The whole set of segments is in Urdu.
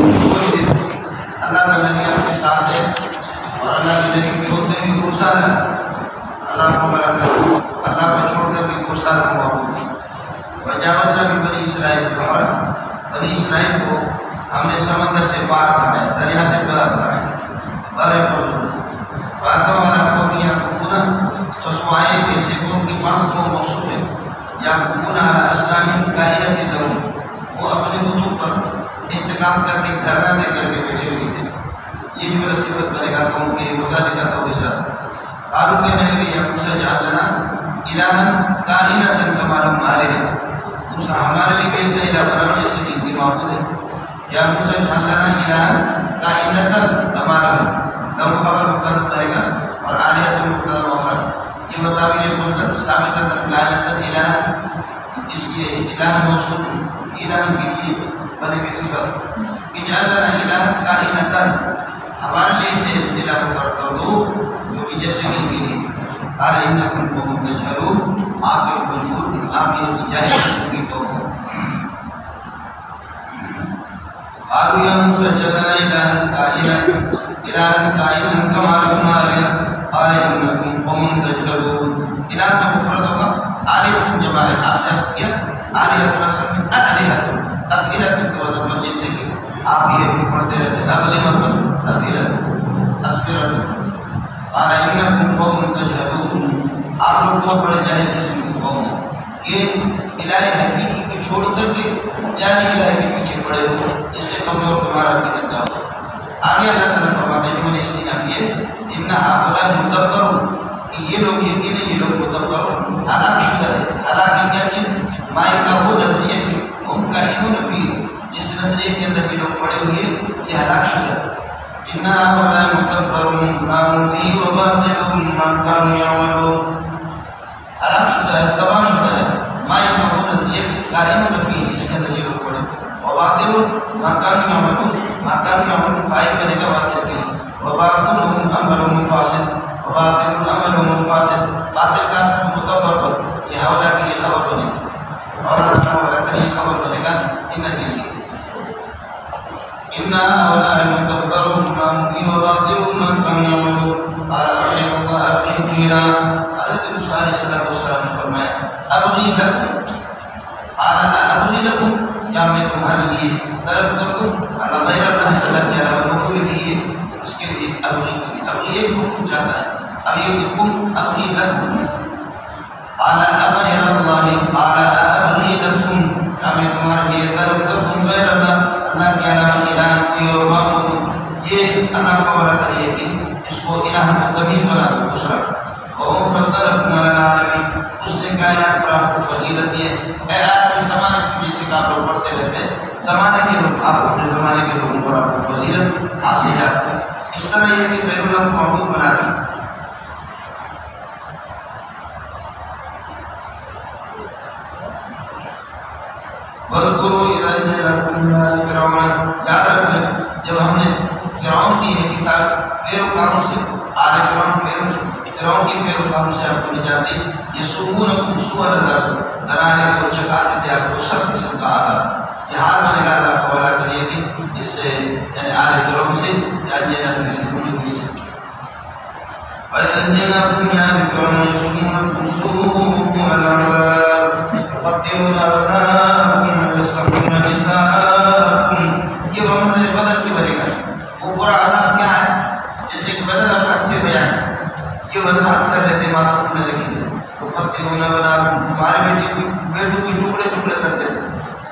اللہ کا نبی آپ کے ساتھ ہے اور اللہ کے نبی کے ہوتے بھی غصہ ہے. اللہ کو بڑا کر اللہ کو چھوڑ کر کے غصہ ہوا ہوگی. وجاوزنا بنی اسرائیل البحر، بنی اسرائیل کو ہم نے سمندر سے پار کرایا، دریا سے پار کرایا. بارے باتوں والا قوم یعقوبون سسوائے کے سے قوم کی 5 قوم موصول ہے. یعقوبون علی اسلام کائنات لہم، وہ اپنے بتوں پر انتقام کر کے دھرنا دے کر کے بیٹھے ہوئے تھے. یہ جو صفت بنے گا قوم کے متعلقہ تو کے ساتھ قالوا کہنے لگے یا موسیٰ اجعل لنا الہا کائنات کما لہم آلہہ، موسیٰ ہمارے لیے ایسا الہ بناؤ جیسے کہ ان کی معبود ہے. یا موسیٰ اجعل لنا الہا کائنات کما لہم، لہم خبر مقدم کرے گا اور آلیہ مقدم مؤخر. یہ مطابق مصدر ثابت کائنات الہ، اس کے الہ موصول الہ کے لیے بنے گی صفت. اجعل لنا الہا کائنات، ہمارے لیے سے الہ مقرر کر دو جو کہ جیسے کہ ان کے لیے. قال انکم قوم تجہلون، آپ ایک مجبور آپ یہ جاہل قسم کی قوم ہو. قالوا یا موسیٰ اجعل لنا الہا کائنا کما لہم آلہہ، قال انکم قوم تجہلون. الہ کا مفرد ہوگا آلہۃ جمع ہے، آپ سے عرض کیا آلہۃ اصل میں آلہۃ افعلۃ کے وزن پر، جیسے کہ آپ یہ بھی پڑھتے رہتے ہیں اغلمۃ افعلۃ اسفرۃ. قال انکم قوم تجہلون، آپ لوگ بہت بڑے جاہل قسم کی قوم ہو. یہ الہ حقیقی کو چھوڑ کر کے جعلی الہ کے پیچھے پڑے ہو، اس سے کمزور تمہارا عقیدت کا ہو. آگے اللہ تعالیٰ فرماتے ہیں جو میں نے استناف کیے ان ہؤلاء مدبر، کہ یہ لوگ یقیناً یہ لوگ مدبر ہلاک شدہ ہے. ہلاک کیا چیز مائل کا وہ نظریہ ان کا علم فی، جس نظریے کے اندر بھی لوگ پڑے ہوئے یہ ہلاک شدہ ہے. ان هؤلاء مدبر ما فی وباطل ما كانوا يعملون، ہلاک شدہ ہے، تباہ شدہ ہے. مائل کا وہ نظریہ کا علم فی، جس کے اندر یہ لوگ پڑے. وباطل ما كانوا يعملون، ما كانوا يعملون فاعل بنے گا باطل کے لیے. وباطل عملهم فاسد، وباطل عملهم فاسد، باطل کا مدبر پر یہ ہؤلاء کے لیے خبر بنے گا اور ہؤلاء کا یہ خبر بنے گا ان کے لیے. ان هؤلاء مدبر ما فی وباطل ما كانوا يعملون. قال ارجع الله ارجع. حضرت موسیٰ علیہ السلام نے فرمایا ابغی لکم، قال ابغی لکم، کیا میں تمہارے لیے طلب کر دوں اللہ غیر اللہ اللہ کے علاوہ مفعول بھی ہے اس کے لیے ابغی کے لیے. اب یہ حکم جاتا ہے، اب یہ حکم ابغی لکم. قال ابغی اللہ، قال ابغی لکم، کیا میں تمہارے لیے طلب کر دوں غیر اللہ اللہ کے علاوہ الہ کوئی اور معبود. یہ اللہ کا بڑا کریے کہ اس کو الہ متمیز بنا دو دوسرا. قوم فضلکم علی العالمین، اس نے کائنات پر آپ کو فضیلت دی ہے. اے آپ زمانے کی جیسے کہ آپ لوگ پڑھتے رہتے ہیں، زمانے کے لوگ آپ اپنے زمانے کے لوگوں پر آپ کو فضیلت حاصل ہے. اس طرح یہ کہ غیر اللہ کو معبود بنا دیں. وَاذْكُرُوا إِذْ أَنجَيْنَاكُم مِّنْ آلِ فِرْعَوْنَ، یاد رکھ لیں جب ہم نے فرعون کی یہ کتاب پیروکاروں سے، آل فرعون کی پیروکاروں سے آپ کو نجات دی. یسومونکم سوء العذاب، ڈرانے کو چکاتے تھے آپ کو سخت قسم کا عذاب. یہ حال بنے گا اللہ کا والا کریے کہ اس سے یعنی آل فرعون سے یا انجیناکم کی موجودگی سے. وَإِذْ أَنجَيْنَاكُم مِّنْ آلِ فِرْعَوْنَ يَسُومُونَكُمْ سُوءَ الْعَذَابِ يقتلون أبناءكم ويستحيون نساءكم. یہ وہ منظر بدل کی بنے گا. وہ برا عذاب کیا ہے؟ جیسے کہ بدل اپنا اچھے بیان یہ وضاحت کر لیتے بات کرنے لگے. يقتلون أبناءكم، تمہارے بیٹوں کی ٹکڑے ٹکڑے کرتے تھے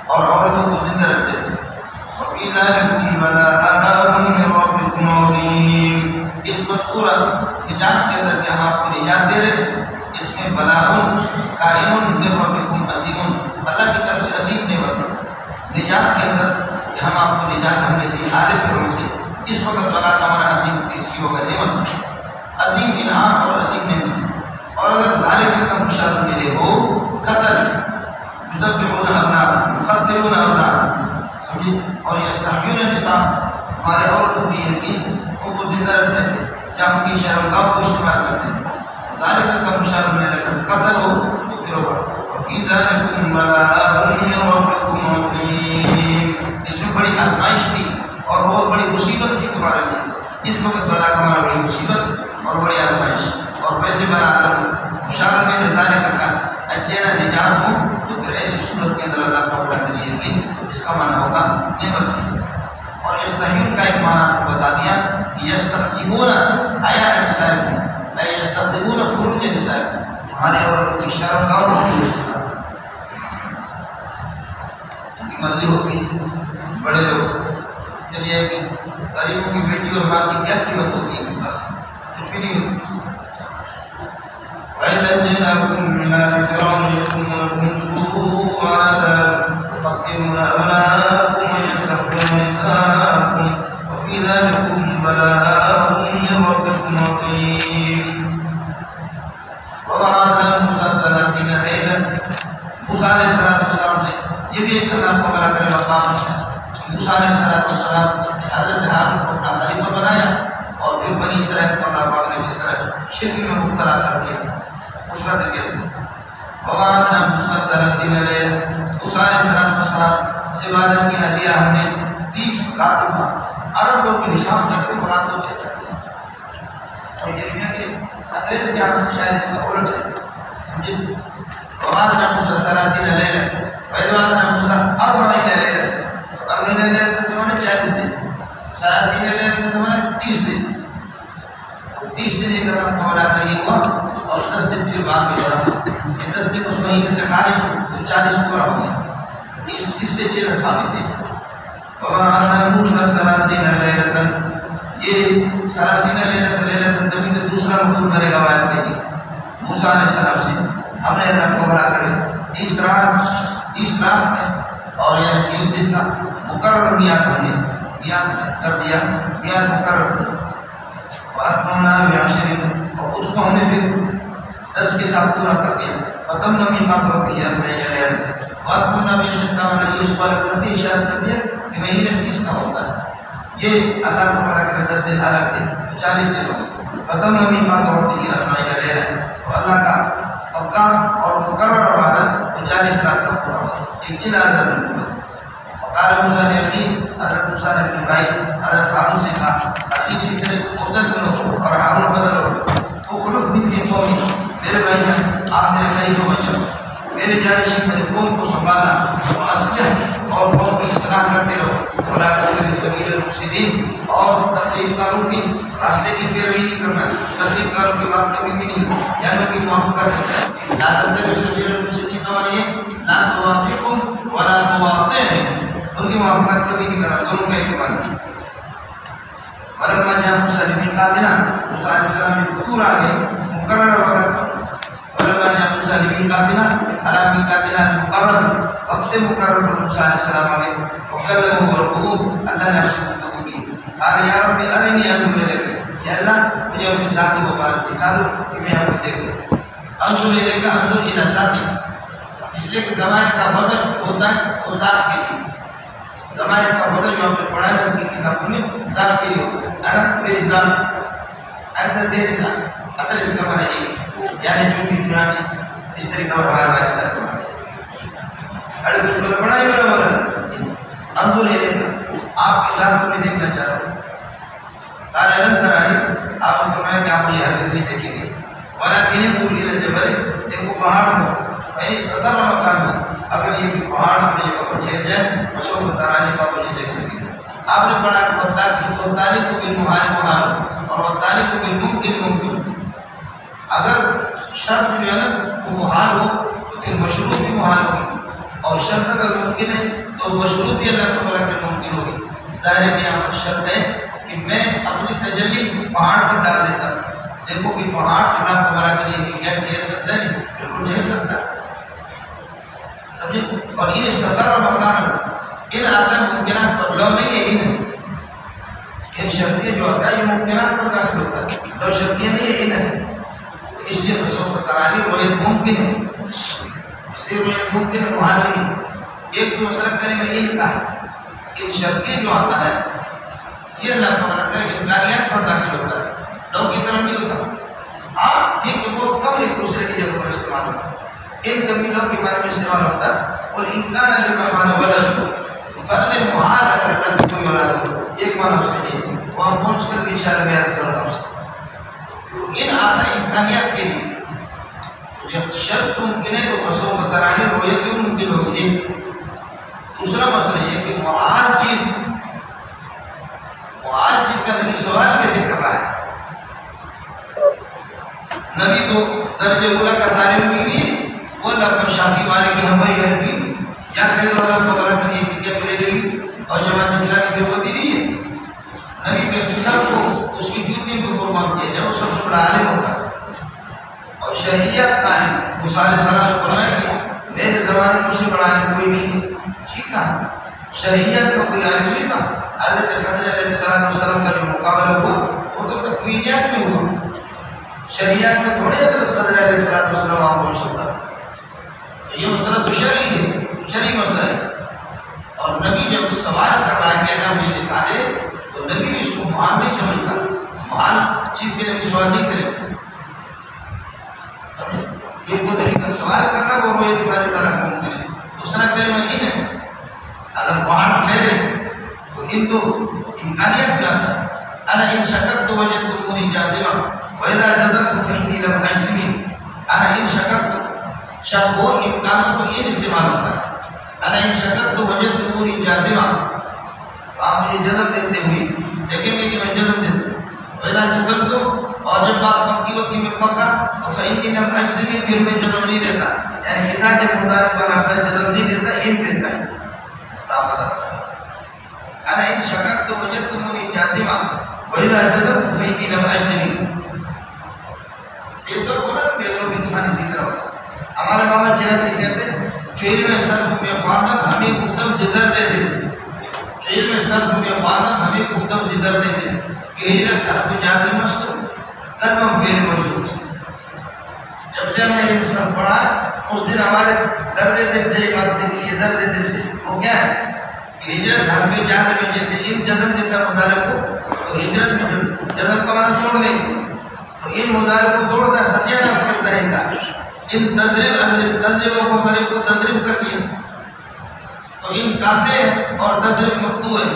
اور عورتوں کو زندہ رکھتے تھے. وفي ذلكم بلاء من ربكم عظيم. اس مذکورہ نجات کے اندر کہ ہم آپ کو نجات دے رہے ہیں، اس میں بلاء قائم من ربکم عظیم، اللہ کی طرف سے عظیم نعمت ہے. نجات کے اندر کہ ہم آپ کو نجات ہم نے دی آل فرعون سے. اس وقت بلا کا ہمارا عظیم اس کی ہوگا نعمت، عظیم انعام اور عظیم نعمت ہے. اور اگر ذالک کا مشار ملے ہو قتل، یذبحون ابناءهم یقتلون ابناءهم، سمجھے، اور یستحیون نساء، ہمارے عورتوں کی یقین ان کو زندہ رکھتے تھے یا ان کی شرمگاہوں کو استعمال کرتے تھے. ذالک کا مشار ملے اگر قتل ہو تو پھر ہوگا. وفی ذالکم بلاء من ربکم عظیم. اس میں بڑی آزمائش تھی اور بہت بڑی مصیبت تھی تمہارے لیے، اس وقت بنا ہمارا بڑی مصیبت اور بڑی آزمائش، اور پیسے بنا کر مشاور نے نظارے کا کہا اجینا نجات ہوں، تو پھر ایسی صورت کے اندر اللہ کو اللہ کریے گی، اس کا معنی ہوگا نعمت. اور یستحیون کا ایک معنی آپ کو بتا دیا، یستخدمون حیا نسائکم اے یستخدمون فروج نسائکم، تمہاری عورتوں کی شرم کا اور ان کی مرضی ہوتی ہے. بڑے لوگ چلیے کہ غریبوں کی بیٹی اور ماں کی کیا قیمت ہوتی ہے، بس کچھ بھی نہیں ہوتی. وَإِذَا جِئْنَاكُم مِّنْ آلِ فِرْعَوْنَ يَسُومُونَكُمْ سُوءَ الْعَذَابِ يقتلون أبناءكم ويستحيون نساءكم وفي ذلكم بلاء من ربكم عظيم. ووعدنا موسى 30 ليلة، موسیٰ علیہ السلام نے یہ بھی ایک اللہ کو بلا کر مقام موسیٰ علیہ السلام نے حضرت ہارون کو اپنا خلیفہ بنایا اور پھر بنی اسرائیل کو اللہ پاک نے اس طرح شرک میں مبتلا کر دیا، اس کا ذکر. ووعدنا موسیٰ 30 ليلة، موسیٰ علیہ السلام سے وعدہ کیا دیا ہم نے 30 راتوں کا. عرب لوگ کے حساب کرتے ہیں راتوں سے کرتے ہیں، اور یہ دنیا کے انگریز کی عادت شاید اس کا الٹ ہے، سمجھے. ووعدنا موسیٰ 30 ليلة وإذ وعدنا موسى 40 ليلة، 40 ليلة تو مانے 40 دن، 30 ليلة تو مانے 30 دن. 30 دن ایک رقم کو ملا کر یہ ہوا، اور 10 دن پھر بعد میں ہوا. یہ 10 دن اس مہینے سے خارج تو 40 پورا ہو گیا. اس سے چیز ثابت ہے. وَوَعَدْنَا مُوسَىٰ 30 لَيْلَةً، یہ 30 ليلة تبھی تو دوسرا مفہوم میں روایت کی موسیٰ علیہ السلام سے ہم نے رب کو بڑا کرے 30 رات ہے، اور یعنی 30 دن کا مقرر میعاد ہم نے میعاد کر دیا، میعاد مقرر. وَأَتْمَمْنَا بِعَشْرٍ، اور اس کو ہم نے پھر 10 کے ساتھ پورا کر دیا. وَتَمَّ مِيقَاتُ رَبِّهِ 40 لَيْلَةً، وَأَتْمَمْنَا بِعَشْرٍ کا مطلب اس پر کرتے اشارہ کر دیا کہ مہینے 30 کا ہوتا ہے. یہ اللہ کو بڑا کر 10 دن الگ تھے، 40 دن ہو گئے. وَتَمَّ مِيقَاتُ رَبِّهِ 40 لَيْلَةً، اور اللہ کا اوقات اور مقرر وعدہ 40 رات کا پورا ہوا. ایک چیز حضرت نے وقال موسیٰ نے حضرت موسیٰ نے اپنے بھائی حضرت ہارون سے کہا اپنی سی طرح عبدت بنو اور ہارون بدل ہو تو خلق مثلی قومی، میرے بھائی ہیں آپ میرے خلیفہ بن جاؤ، میرے جانشین میرے قوم کو سنبھالنا، واصلح اور قوم کی اصلاح کرتے رہو، ولا تتبع سبیل المفسدین، اور تخریب کاروں کی راستے کی پیروی نہیں کرنا، تخریب کاروں کی بات کبھی بھی نہیں، یعنی ان کی موافقت. لا تتبع سبیل المفسدین کا معنی ہے لا توافقهم ولا تواطعهم، ان کی موافقت کبھی نہیں کرنا، دونوں کا ایک معنی. ولما جاء موسیٰ لمیقاتنا، موسیٰ علیہ السلام نے دور آگے مقرر وقت. ولما جاء موسیٰ لمیقاتنا على میقاتنا المقرر، وقت مقرر پر موسیٰ علیہ السلام آگے وکلمہ ربہ، اللہ نے اس سے گفتگو کی. قال یا رب ارنی انظر الیک، یا اللہ مجھے اپنی ذات مبارک دکھا دو کہ میں آپ کو دیکھوں. انظر الیک انظر الی ذاتک، اس لیے کہ ضمائر کا وزن ہوتا ہے وہ ذات کے لیے. ضمائر کا وزن جو آپ نے پڑھا ہے ان کی کتابوں میں ذات کے لیے ہوتا ہے. انا تیری ذات، انت تیری ذات، اصل اس کا معنی یہ یعنی جو بھی چنانچہ اس طریقہ اور ہمارے ساتھ اگر کچھ کو بڑا ہی بڑا وزن انظر الیک، آپ کی ذات کو میں دیکھنا چاہ رہا ہوں. قال لن ترانی، آپ نے فرمایا کہ آپ مجھے ہرگز نہیں دیکھیں گے. ولكن انظر الى الجبل، دیکھو پہاڑ ہو، فإن استقر مكانه، اگر یہ بھی پہاڑ اپنی جگہ پر ٹھہر جائے فسوف ترانی، تو آپ مجھے دیکھ سکیں گے. آپ نے پڑھا والتالق بالمحال محال اور والتالق بالممکن ممکن. اگر شرط جو ہے نا وہ محال ہو تو پھر مشروط بھی محال ہوگی، اور شرط اگر ممکن ہے تو مشروط بھی اللہ کو بڑا کر ممکن ہوگی. ظاہر ہے کہ یہاں پر شرط ہے کہ میں اپنی تجلی پہاڑ پر ڈال دیتا ہوں. دیکھو کہ پہاڑ اللہ کو بڑا کر یہ کیا ٹھہر سکتا ہے؟ بالکل ٹھہر سکتا ہے، سمجھے. اور ان استقرار مکان، ان آدم ممکنات پر لو نہیں ہے، ان شرطیہ جو آتا ہے یہ ممکنات پر داخل ہوتا ہے، لو شرطیہ نہیں ہے، ان ہے. اس لیے فسوف ترانی رویت ممکن ہے، اس لیے رویت ممکن ہے، محال نہیں. ایک تو مسئلہ کریں گے ان کا ہے، ان شرطیہ جو آتا ہے یہ اللہ کو بڑا کر امکانیات پر داخل ہوتا ہے، لوگ کی طرح نہیں ہوتا. آپ ٹھیک ہے بہت کم ایک دوسرے کی جگہ پر استعمال ہوتا ہے، ان کبھی لوگ کے بارے میں استعمال ہوتا ہے. اور امکان علیہ الرحمٰن ولد فرض محال اگر اللہ کی کوئی اولاد ہو، یہ وہاں پہنچ کر کے اشارہ میں عرض کرتا ہوں. ان اعلیٰ امکانیات کے لیے جب شرط ممکن ہے تو فرسوں بترانے رویت بھی ممکن ہوگی. دوسرا مسئلہ یہ کہ معال چیز کا نبی سوال کیسے کر رہا ہے؟ نبی تو درجہ اولا کا تعلیم کے لیے وہ لفظ شافی والے کی ہماری حرفی یا پھر اللہ خبر کریے کہ کیا پڑے گی اور جماعت اسلامی کی ضرورت ہی نہیں ہے. نبی کے سب کو اس کی جوتی کو قربان کیا جب وہ سب سے بڑا عالم ہوتا ہے. اور شریعت تعلیم موسیٰ علیہ السلام نے فرمایا کہ میرے زمانے میں مجھ سے بڑا عالم کوئی نہیں. ٹھیک ہے، شریعت کا کوئی عالم نہیں تھا. حضرت خضر علیہ السلام کا جو مقابلہ ہوا وہ تو تکوینیات میں ہوا. شریعت میں تھوڑے حضرت خضر علیہ السلام آپ پہنچ سکتا. یہ مسئلہ تو شرعی ہے، شرعی مسئلہ ہے. اور نبی جب سوال کر رہا ہے کہ اگر مجھے دکھا دے تو نبی اس کو محال نہیں سمجھتا. محال چیز کے نبی سوال نہیں کرے. یہ تو طریقہ سوال کرنا وہ رویہ دکھانے کا رقم ممکن ہے. دوسرا کلمہ یہ ہے اگر محال ٹھہرے تو ان دو امکانیت جاتا ہے. انا ان شکرت وجدتمونی جازمہ وَإِذَا جَزَمْتُ فَإِنِّي لَمْ أَجْزِمِ. انا ان شکرت شک و امکانوں کو یہ استعمال ہوتا ہے. انا ان شکرت وجدتمونی جازمہ، آپ مجھے جزم دیتے ہوئے دیکھیں گے کہ میں جزم دیتا ہوں. وَإِذَا جَزَمْتُ، اور جب بات پکی ہوتی میں پکا تو فَإِنِّي لَمْ أَجْزِمِ، پھر میں جزم نہیں دیتا. یعنی اذا جب مضارع پر آتا ہے جزم نہیں دیتا، ان دیتا ہے. انا ان شکرت وجدتمونی جازمہ وَإِذَا جَزَمْتُ فَإِنِّي لَمْ أَجْزِمِ. یہ سب کو نا بیرون انسانی ذکر ہوتا ہے. ہمارے ماما چہرہ سے کہتے ہیں شعر میں صرف میں خواندم ہمیں گفتم زدر دے دے. شعر میں صرف میں خواندم ہمیں گفتم زدر دے دے کہ ہجرت حرف جازم است کلمہ فعل موجود است. جب سے ہم نے یہ مصرف پڑھا اس دن ہمارے درد دل سے ایک بات نکلی ہے. درد دل سے وہ کیا ہے کہ ہجرت حرف جازم ہے. جیسے ان جزم دیتا مضارع کو تو ہجرت میں جزم کا معنی چھوڑ دیں گے تو ان مضارع کو توڑتا ہے، ستیہ نفس کرتا ہے ان کا. ان تضرب کو فرق کو تضرب کر دیا تو ان کاتے ہیں اور تضرب مفتوح ہے.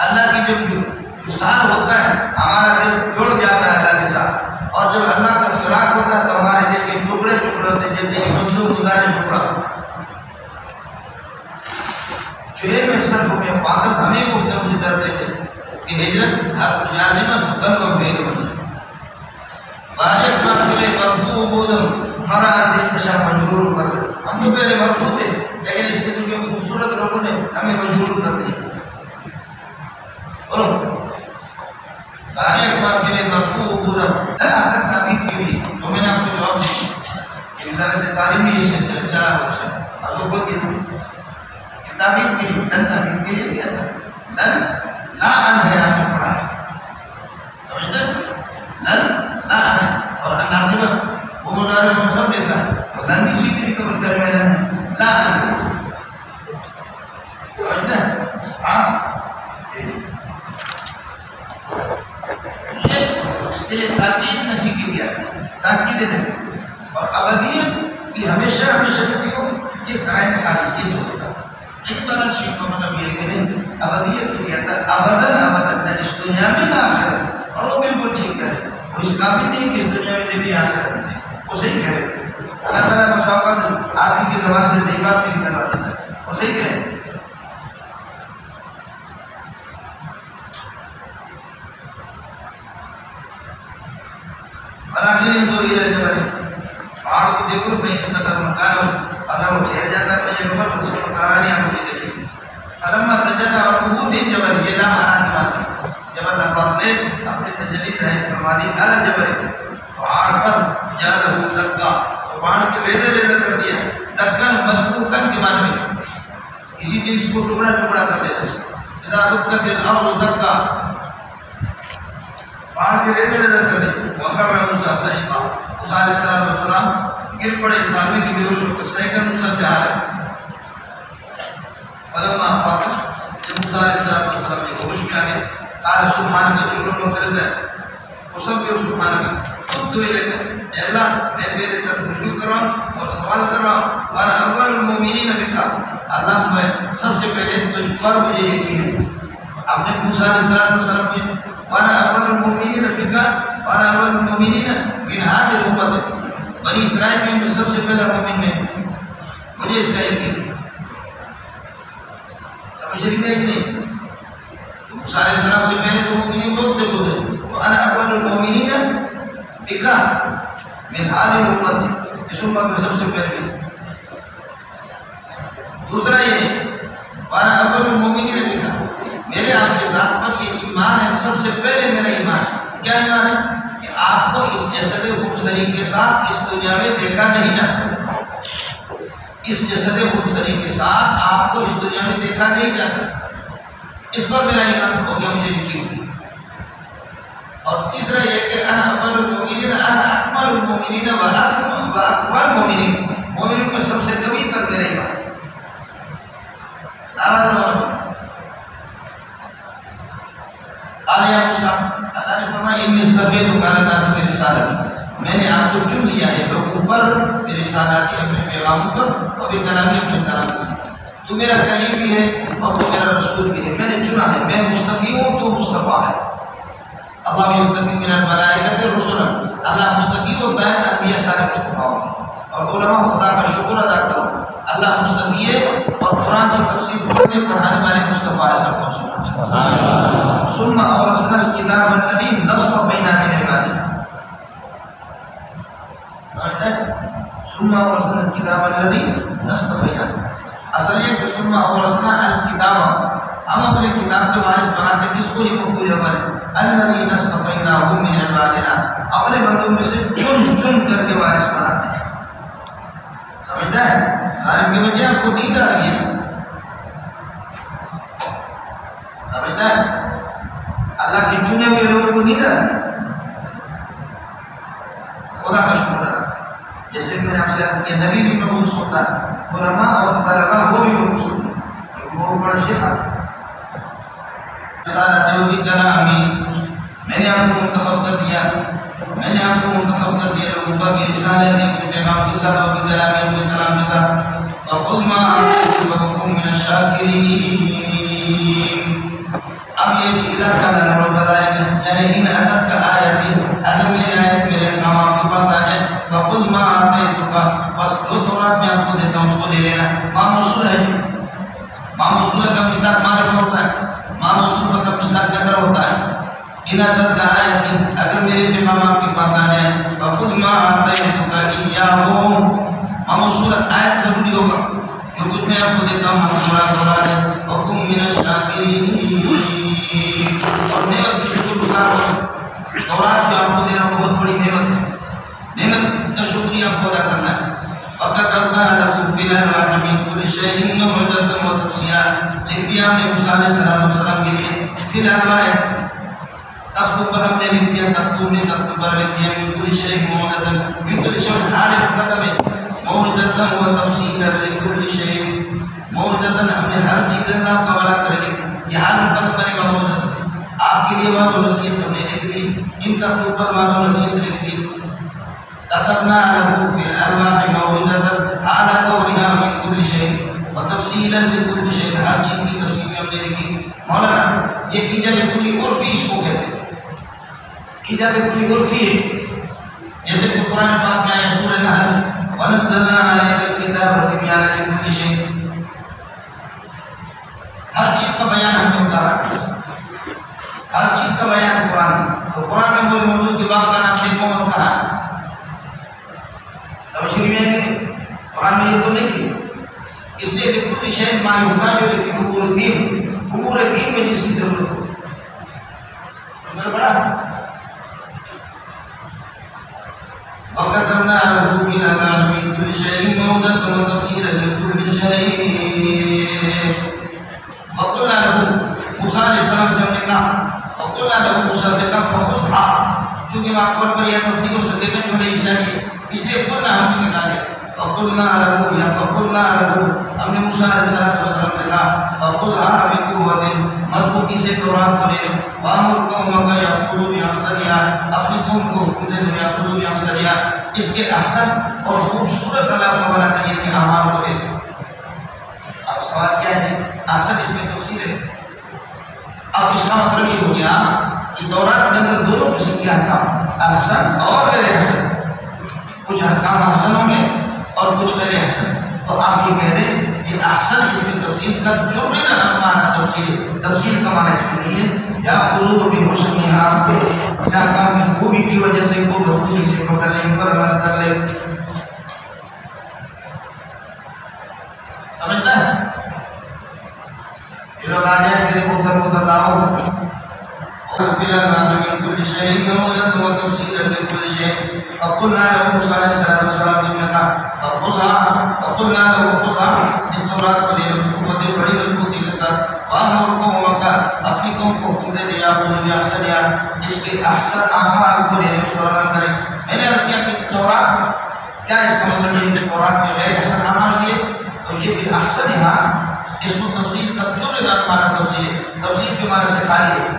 اللہ کی جب مثال ہوتا ہے ہمارا دل جڑ جاتا ہے اللہ کے ساتھ. اور جب اللہ کا فراق ہوتا ہے تو ہمارے دل کے ٹکڑے ٹکڑے ہوتے ہیں جیسے کہ مظلوم مضارع ٹکڑا ہوتا ہے. شعر میں صرف میں فاطم ہمیں گفتم زدر دیتے کہ ہجرت حرف جازم است کلمہ فعل موجود. واجب مقبول مرفوع بودم ہمارا دل پشا مجبور کر دے. ہم تو پہلے مرفوع تھے لیکن اس قسم کے خوبصورت لوگوں نے ہمیں مجبور کر دیا. بولو واجب مقبول مرفوع بودم ذرا تعبیر کی بھی تو میں نے آپ کو جواب دیا کہ وزارت تعلیم میں یہ سلسلہ چلا ہوا ہے. اب تو خود تعبیر کے لیے تعبیر کے لیے کیا تھا لن لا ان ہے آپ نے پڑھا ہے. سمجھتے لن لا ان اور ناصبہ وہ مضارع کو سب دیتا ہے اور لن اسی طریقے پر کرنے لن ہے لا ان. سمجھتے ہیں؟ ہاں یہ اس کے لیے تاکید نہیں کی گیا تاکید نہیں. اور ابدیت کی ہمیشہ ہمیشہ نفیوں یہ قائم خالی یہ سب ہوتا ہے. ایک بار شیخ کا مطلب یہ کہ نہیں ابدیت کی کہتا ہے ابدن ابدن نہ اس دنیا میں نہ آخرت. اور وہ بالکل ٹھیک ہے. وہ اس قابل نہیں کہ اس دنیا میں دینی آخرت ہے. وہ صحیح کہہ رہے. اللہ تعالیٰ کا شوقت آدمی کی زبان سے صحیح بات نہیں کروا دیتا ہے. وہ صحیح کہہ رہے. ولیکن انظر الی الجبل، پہاڑ کو دیکھو فإن استقر مكانه، اگر وہ ٹھہر جاتا ہے جبل اس کو قرار آپ مجھے دیکھیں. فلما تجلى ربه للجبل، یہ لا معنی کی بات ہے. جبل اللہ نے اپنے تجلی ظاہر فرما دی ہر جبل پہاڑ پر جعله دکا، پہاڑ کے ریزے ریزے کر دیا. دکن مذکوکن کے معنی میں کسی چیز کو ٹکڑا ٹکڑا کر دیتا ہے. اذا دکت الارض دکا، پہاڑ کے ریزے ریزے کر دیا. وخر موسیٰ صعقا، موسیٰ علیہ السلام گر پڑے اس آدمی کی بے ہوش ہو کر. صعقا موسیٰ سے آ رہے. فلما افاق، جب موسیٰ علیہ السلام کے ہوش میں آ گئے قال سبحان کا جو لوگ معترض ہے وہ سب بھی سبحان کا خود دعائیں لے کر اے اللہ میں تیرے طرف رجوع کر رہا ہوں اور سوال کر رہا ہوں. وانا اول المؤمنین بک، اللہ میں سب سے پہلے تجھ پر مجھے یقین ہے. آپ نے موسیٰ علیہ السلام کے وانا اول المؤمنین بک وانا اول المؤمنین من هذه الامه، بنی اسرائیل میں سب سے پہلا مومن میں مجھے اسرائیل کی سمجھ رہی ہے کہ نہیں؟ موسیٰ علیہ السلام سے پہلے تو مومنین بہت سے گزرے، وانا اول المؤمنین بک من هذه الامه، اس امت میں سب سے پہلے۔ دوسرا یہ وانا اول المؤمنین بک، میرے آپ کے ذات پر یہ ایمان ہے، سب سے پہلے میرا ایمان ہے۔ کیا ایمان ہے؟ کہ آپ کو اس جسد خبثری کے ساتھ اس دنیا میں دیکھا نہیں جا سکتا، اس جسد خبثری کے ساتھ آپ کو اس دنیا میں دیکھا نہیں جا سکتا، اس پر میرا ایمان ہو گیا، مجھے یقین ہے۔ اور تیسرا یہ کہ انا اول المؤمنین، انا اکمل المؤمنین واکمل المؤمنین، مومنوں میں سب سے قوی تر میرا ایمان۔ قال یا موسیٰ، اللہ نے فرمایا انی اصطفیتک علی الناس برسالتی، میں نے آپ کو چن لیا ہے لوگوں پر برسالاتی، اپنے پیغاموں پر، اور بکلامی، اپنے کلام پر۔ تو میرا کلیم بھی ہے اور تو میرا رسول بھی ہے، میں نے چنا ہے، میں مصطفی ہوں، تو مصطفیٰ ہے۔ اللہ یصطفی من الملائکۃ رسلا، اللہ مصطفی ہوتا ہے، انبیاء سارے مصطفیٰ ہوتے ہیں۔ اور علماء خدا کا شکر ادا کرو، اللہ مصطفی ہے اور قرآن کی تفسیر پڑھنے پڑھانے والے مصطفیٰ ہے، سب کو سنا۔ ثم اورثنا الکتاب الذی نصفینا من عبادنا، ثم اورثنا الکتاب الذی نصفینا، اصل یہ کہ ثم اورثنا الکتاب، ہم اپنے کتاب کے وارث بناتے کس کو؟ یہ مفعول اول ہے، الذی نصفیناہ من عبادنا، اپنے بندوں میں سے چن چن کر کے وارث بناتے ہیں۔ سمجھتا ہے؟ ظالم کی وجہ آپ کو نیند آ رہی ہے، سمجھتا ہے؟ اللہ کے چنے ہوئے لوگوں کو نیند آ رہی ہے، خدا کا شکر ہے۔ جیسے کہ میں نے آپ سے کہا کہ نبی بھی مبعوث ہوتا ہے، علماء اور طلباء وہ بھی مبعوث ہوتے ہیں، وہ بڑا شیخ آتا ہے۔ میں نے آپ کو منتخب کر دیا، میں نے آپ کو منتخب کر دیا لوگوں پر بھی رسالت ہے، اپنے پیغام کے ساتھ اور کلام اپنے کلام کے ساتھ۔ وَخُذْ مَا آتَيْتُكَ وَكُن مِّنَ الشَّاكِرِينَ، اب یہ بھی علاقہ نمبر بتائے گا، یعنی ان عدد کا آیت، اگر میری آیت میرے کام آپ کے پاس آ جائے، وَخُذْ مَا آتَيْتُكَ، بس جو تورات میں آپ کو دیتا ہوں اس کو لے لینا۔ ماں موصول ہے، ماں موصول کا مصداق معرفہ ہوتا ہے، ماں موصول کا مصداق نکرہ ہوتا ہے۔ ان عدد کا آیت، اگر میرے پیغام آپ کے پاس آ جائے، وَخُذْ مَا آتَيْتُكَ إِيَّاهُ، ماں موصول آیت ضروری ہوگا، جو کچھ میں آپ کو دیتا ہوں مراد ہے، وَكُن مِّنَ الشَّاكِرِينَ، اور نعمت کی شکر گزار ہو۔ تورات جو آپ کو دے رہا ہوں بہت بڑی نعمت ہے، نعمت کا شکریہ آپ کو ادا کرنا ہے۔ وَكَتَبْنَا لَكُمْ فِي الْأَلْوَاحِ مِن كُلِّ شَيْءٍ مَوْعِظَةً وَتَفْصِيلًا، لکھ دیا ہم نے موسیٰ علیہ السلام کے لیے فی الْأَلْوَاحِ، تختوں پر ہم نے لکھ دیا، تختوں پر لکھ دیا، من كُلِّ شَيْءٍ مَوْعِظَةً، من كُلِّ شَيْءٍ حال مقدم ہے، موعظۃ وتفصیلا لکل شیء، موعظۃ ہم نے ہر چیز آپ کا بڑا کر لکھی، یہ حال مقدم کرے گا موعظۃ سے، آپ کے لیے بات و نصیحت ہم نے لکھ دی، ان تختوں پر بات و نصیحت لکھ دی۔ كتبنا له في الألواح موعظة على كونها من كل شيء وتفصيلا لكل شيء، ہر چیز کی تفصیل ہم نے لکھی۔ مولانا یہ ایجاب کلی عرفی اس کو کہتے ہیں، ایجاب کلی عرفی ہے، جیسے کہ قرآن پاک میں آیا سورہ نحل وَنَزَّلْنَا عَلَيْكَ الْكِتَابَ تِبْيَانًا لِكُلِّ شَيْءٍ، ہر چیز کا بیان ہم نے اتارا، ہر چیز کا بیان قرآن، تو قرآن میں کوئی موضوع کی بات کا نام دیکھو مت کہا، سمجھ رہی ہے کہ قرآن میں یہ تو نہیں کی، اس لیے لکل شیء ما یحتاج الیہ فی امور الدین، امور دین میں جس کی ضرورت ہو، نمبر بڑا وَكَتَبْنَا لَهُ فِي الْأَلْوَاحِ مِن كُلِّ شَيْءٍ مَوْعِظَةً وَتَفْصِيلًا لِكُلِّ شَيْءٍ، وَقُلْنَا لَهُ، موسیٰ علیہ السلام سے ہم نے کہا، وَقُلْنَا لَهُ، موسیٰ سے کہا فَخُذْهَا، چونکہ ماقبل پر یہ مبنی ہو سکے گا جملہ انشائیہ، اس لیے قلنا ہم نے نکالے، وَقُلْنَا لَهُ یا فَقُلْنَا لَهُ، ہم نے موسیٰ علیہ السلام سے کہا فَخُذْهَا بِقُوَّةٍ، مضبوطی سے تورات کو لے، وَأْمُرْ قَوْمَكَ يَأْخُذُوا بِأَحْسَنِهَا، اپنی قوم کو حکم دے دو يَأْخُذُوا بِأَحْسَنِهَا، اس کے احسن اور خوبصورت علاقہ بنا کر یہ کہ اعمال کو لے۔ اب سوال کیا ہے؟ احسن اس میں تفصیل ہے، اب اس کا مطلب یہ ہو گیا کہ تورات کے اندر دونوں قسم کے احکام، احسن اور غیر احسن، کچھ احکام احسن ہوں گے اور کچھ غیر احسن. تو آپ یہ کہہ دیں کہ احسن اس کی تفصیل کا جو بھی نہ معنی تفصیل کا معنی اس میں نہیں ہے. یا خلوط بھی حسنیہا، یا احکام کی خوبی کی وجہ سے کو بخوبی سے پکڑ لیں، پر عمل کر لیں. سمجھتا ہے؟ یہ لوگ آ جائیں کہ مدر لاؤ كل شيء موعظة وتفصيلا لكل شيء. فقلنا له موسى عليه الصلاة والسلام فقلنا له خذها بالتوراة بڑی مضبوطی کے ساتھ وأمر قومك، اپنی قوم کو حکم دے دیا بأحسنها، جس کے احسن اعمال کو لے اس پر عمل کریں. میں نے عرض کیا کہ تورات کیا اس کا مطلب یہ کہ تورات میں غیر احسن اعمال کیے، تو یہ بأحسنها اس کو تفصیل کا جو نظام معنی تفصیل کے معنی سے خالی ہے.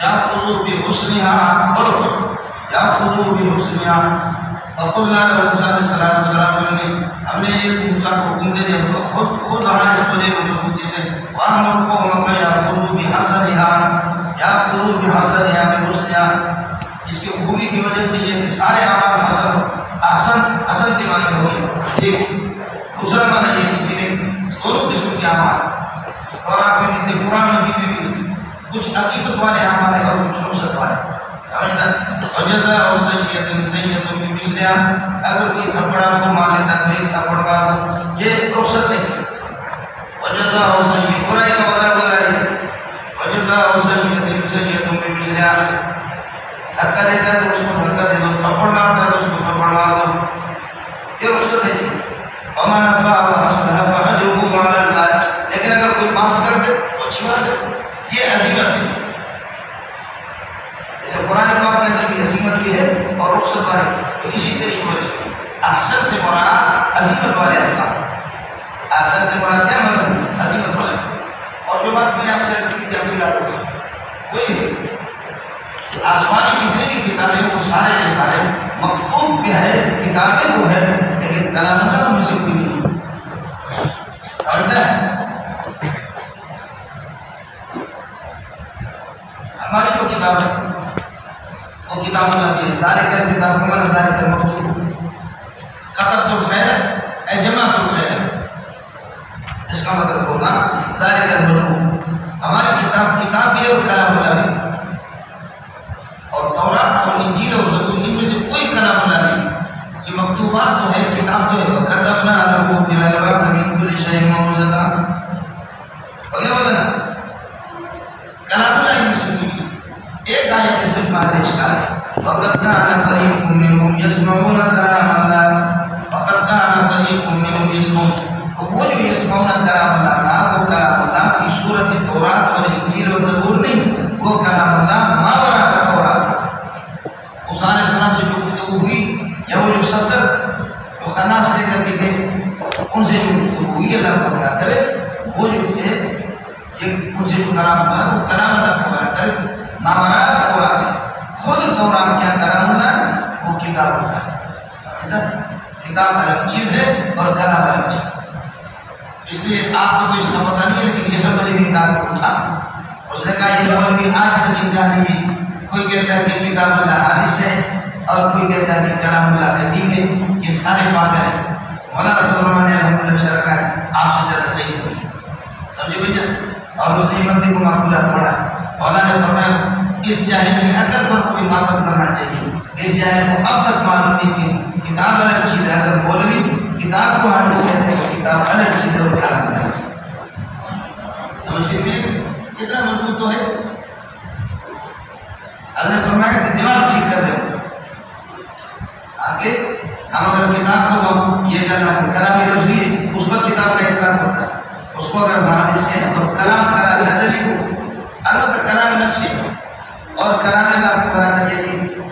يأخذوا بحسنها يأخذوا بحسنها. فقلنا له موسى عليه الصلاة والسلام، ہم نے یہ موسیٰ کو حکم دے دیا خذها اس کو لے لو بخودی سے. وأمر قومك يأخذوا بحسنها يأخذوا بحسنها بحسنها، اس کی خوبی کی وجہ سے یہ سارے اعمال حسن کے معنی ہو گئے. ایک دوسرا معنی یہ کہ دونوں قسم کے اعمال اور آپ میں کہتے قرآن مجید میں کچھ عصیبت والے اعمال ہیں اور کچھ رخصت والے. وجزاء سیئۃ سیئۃ بمثلہا، اگر کوئی تھپڑا کو مار لیتا تو ایک تھپڑ مار دو، یہ رخصت نہیں. وجزاء سیئۃ برائی کا بدلہ برائی ہے. وجزاء سیئۃ سیئۃ بمثلہا، دھکا دیتا ہے تو اس کو دھکا دے دو، تھپڑ مارتا ہے تو اس کو تھپڑ مار دو، یہ رخصت ہے. ومن عفا واصلح فاجره علی اللہ، لیکن اگر کوئی معاف کر دے تو اچھی بات ہے، یہ عظیمت ہے. جیسے قرآن پاک کے اندر بھی عظیمت بھی ہے اور رخصت والی، تو اسی طریقے سے احسن سے مراد عظیمت والے احکام. احسن سے مراد کیا مطلب؟ عظیمت والے. اور جو بات میں نے آپ سے کی تھی ابھی لاگو کوئی آسمانی جتنے بھی کتابیں وہ سارے کے سارے مکتوب بھی ہے، کتابیں وہ ہے، لیکن کلام اللہ میں سے کوئی نہیں. سمجھتا ہے؟ ہماری جو کتاب ہے وہ کتاب اللہ کی ہے. ذالک الکتاب کما ذالک المکتوب، کتبت الخیر اے جمعت الخیر، اس کا مطلب ہوگا ذالک المکتوب. ہماری کتاب بھی ہے اور کلام اللہ بھی. اور تورات اور انجیل اور زبور ان میں سے کوئی کلام اللہ نہیں. یہ مکتوبات تو ہے، کتاب تو ہے. وکتبنا لہ فی الالواح من کل شیء موعظۃ وغیرہ وغیرہ. کلام اللہ میں سے کوئی ایک آیت سے معنی اشکال ہے. وقد كان فريق منهم يسمعون كلام الله، وقد كان فريق منهم يسمعون، وہ جو يسمعون كلام الله کا وہ کلام اللہ فی صورت تورات اور انجیل اور زبور نہیں، وہ کلام اللہ ما وراء تورات. موسیٰ علیہ السلام سے جو گفتگو ہوئی یا وہ جو صدر جو خناس لے کر کے گئے ان سے جو گفتگو ہوئی اللہ کا بنا کرے، وہ جو تھے ان سے جو کلام ہوا وہ کلام اللہ کا بنا کرے. ما وراء تورات، خود تورات کیا کلام اللہ، وہ کتاب اللہ ہے. کتاب الگ چیز ہے اور کلام الگ چیز ہے. اس لیے آپ کو تو اس کا پتہ نہیں ہے، لیکن یہ سب مجھے کتاب کو اٹھا. اس نے کہا یہ مولوی آج تک امتحان نہیں. کوئی کہتا ہے کہ کتاب اللہ حدیث ہے اور کوئی کہتا ہے کہ کلام اللہ قدیم ہے. یہ سارے پاگل ہیں. مولانا رحمۃ اللہ نے الحمدللہ شرح کا ہے آپ سے زیادہ صحیح ہوئی، سمجھے بھائی. اور اس نے بندے کو معقولات پڑھا. مولانا نے فرمایا اس جاہل میں اگر پر کوئی معاملت کرنا چاہیے. اس جاہل کو اب تک معلوم نہیں کہ کتاب الگ چیز ہے. اگر مولوی کتاب کو حدیث کہتے ہیں کتاب الگ چیز ہے اور کلام الگ چیز ہے. سمجھے میں کتنا مضبوط تو ہے. حضرت فرمایا کہ دماغ ٹھیک کر رہے ہو. آگے ہم اگر کتاب کو یہ کرنا ہے کلام لفظی ہے، اس پر کتاب کا احترام ہوتا ہے. اس کو اگر حدیث کہیں تو کلام نظری کو البتہ کلام نفسی اور کلام اللہ کو بنا کر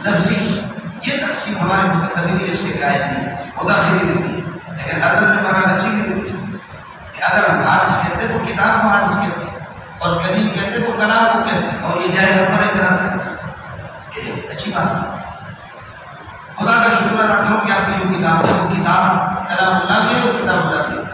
لفظی، یہ تقسیم ہمارے متقدمین اس کے قائل نہیں ہے، مداخلی نہیں ہے. لیکن حضرت نے فرمایا اچھی نہیں کہ اگر ہم حدیث کہتے تو کتاب کو حدیث کہتے اور قدیم کہتے تو کلام کو کہتے، اور یہ جائز پر اعتراض کرتے. یہ اچھی بات ہے. خدا کا شکر ادا کرو کہ آپ کی جو کتاب ہے وہ کتاب کلام اللہ بھی ہے اور کتاب اللہ بھی ہے.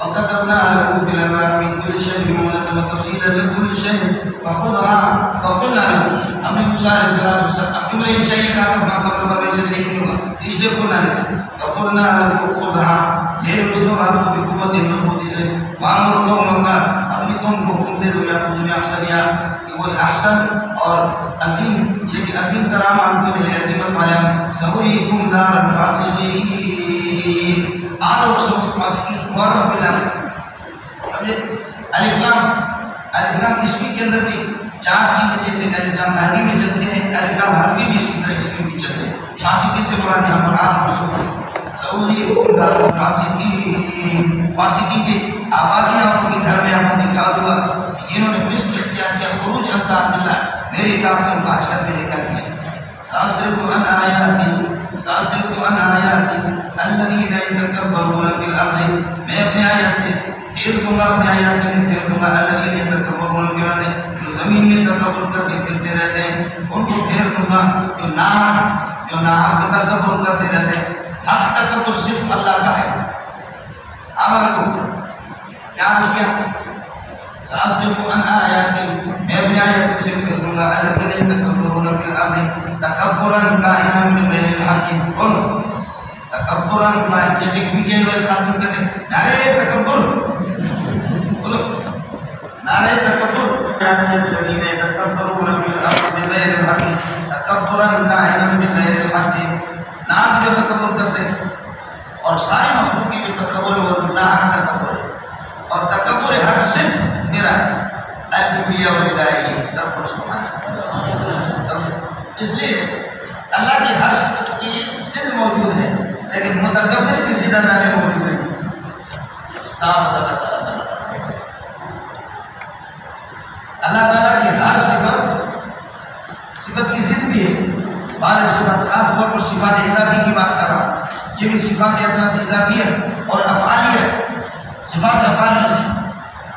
وكتبنا له في الألواح من كل شيء موعظة وتفصيلا لكل شيء فخذها فقلنا له ہم نے موسیٰ علیہ السلام اب جملہ یہ چاہیے کہ آپ اپنا قبر پر ویسے صحیح نہیں ہوگا اس لیے قلنا له فقلنا له خذها لے اس کو آپ کو حکومت مضبوطی سے وامر قومک اپنی قوم کو حکم دے دو یا خود میں احسن یا کہ وہ احسن اور عظیم یہ کہ عظیم کرام آپ کو ملے عظیمت والا سوریکم دار الفاسقین آدھو سب فاسقین ورب اللہ سمجھے الف لام اسمی کے اندر بھی چار چیزیں جیسے کہ الف لام لہری میں چلتے ہیں الف لام حرفی بھی اسی طرح اسمی بھی چلتے ہیں فاسقین سے مراد یہاں پر آدھو سب سوریکم دار الفاسقین فاسقین کی آبادیاں ان کے گھر میں آپ کو دکھا دوں گا جنہوں نے فسق اختیار کیا خروج عن طاعت اللہ میری اطاعت سے ان کا حشر میں لے کر دیا سأصرف عن آیاتی الذین یتکبرون فی الارض میں اپنے آیات سے پھیر دوں گا اپنے آیات سے میں پھیر دوں گا الذین یتکبرون فی الارض جو زمین میں تکبر کر کے پھرتے رہتے ہیں ان کو پھیر دوں گا جو ناحق تکبر کرتے رہتے ہیں حق تکبر صرف اللہ کا ہے عمل کو کیا اس کیا سأصرف عن آیاتی میں اپنے آیات سے پھیر دوں گا الذین یتکبرون فی الارض تکبرن قائما بغیر الحق قل تکبرن قائما جیسے کہ پیچھے والے خاتون کہتے ہیں نعرہ تکبر بولو نعرہ تکبر الذین یتکبرون فی الارض بغیر الحق تکبرن قائما بغیر الحق نام جو تکبر کرتے ہیں اور سارے مخلوق کی جو تکبر ہے وہ ناحق تکبر ہے اور تکبر حق صرف میرا ہے الکبریہ والدائی سب کو سبحان اس لیے اللہ کی ہر صفت کی ضد موجود ہے لیکن متکبر کی ضد اللہ میں موجود ہے اللہ تعالیٰ کی ہر صفت کی ضد بھی ہے بعض صفات خاص طور پر صفات اضافی کی بات کر رہا ہوں یہ بھی صفات اضافیت اور افعالیت صفات افعال میں سے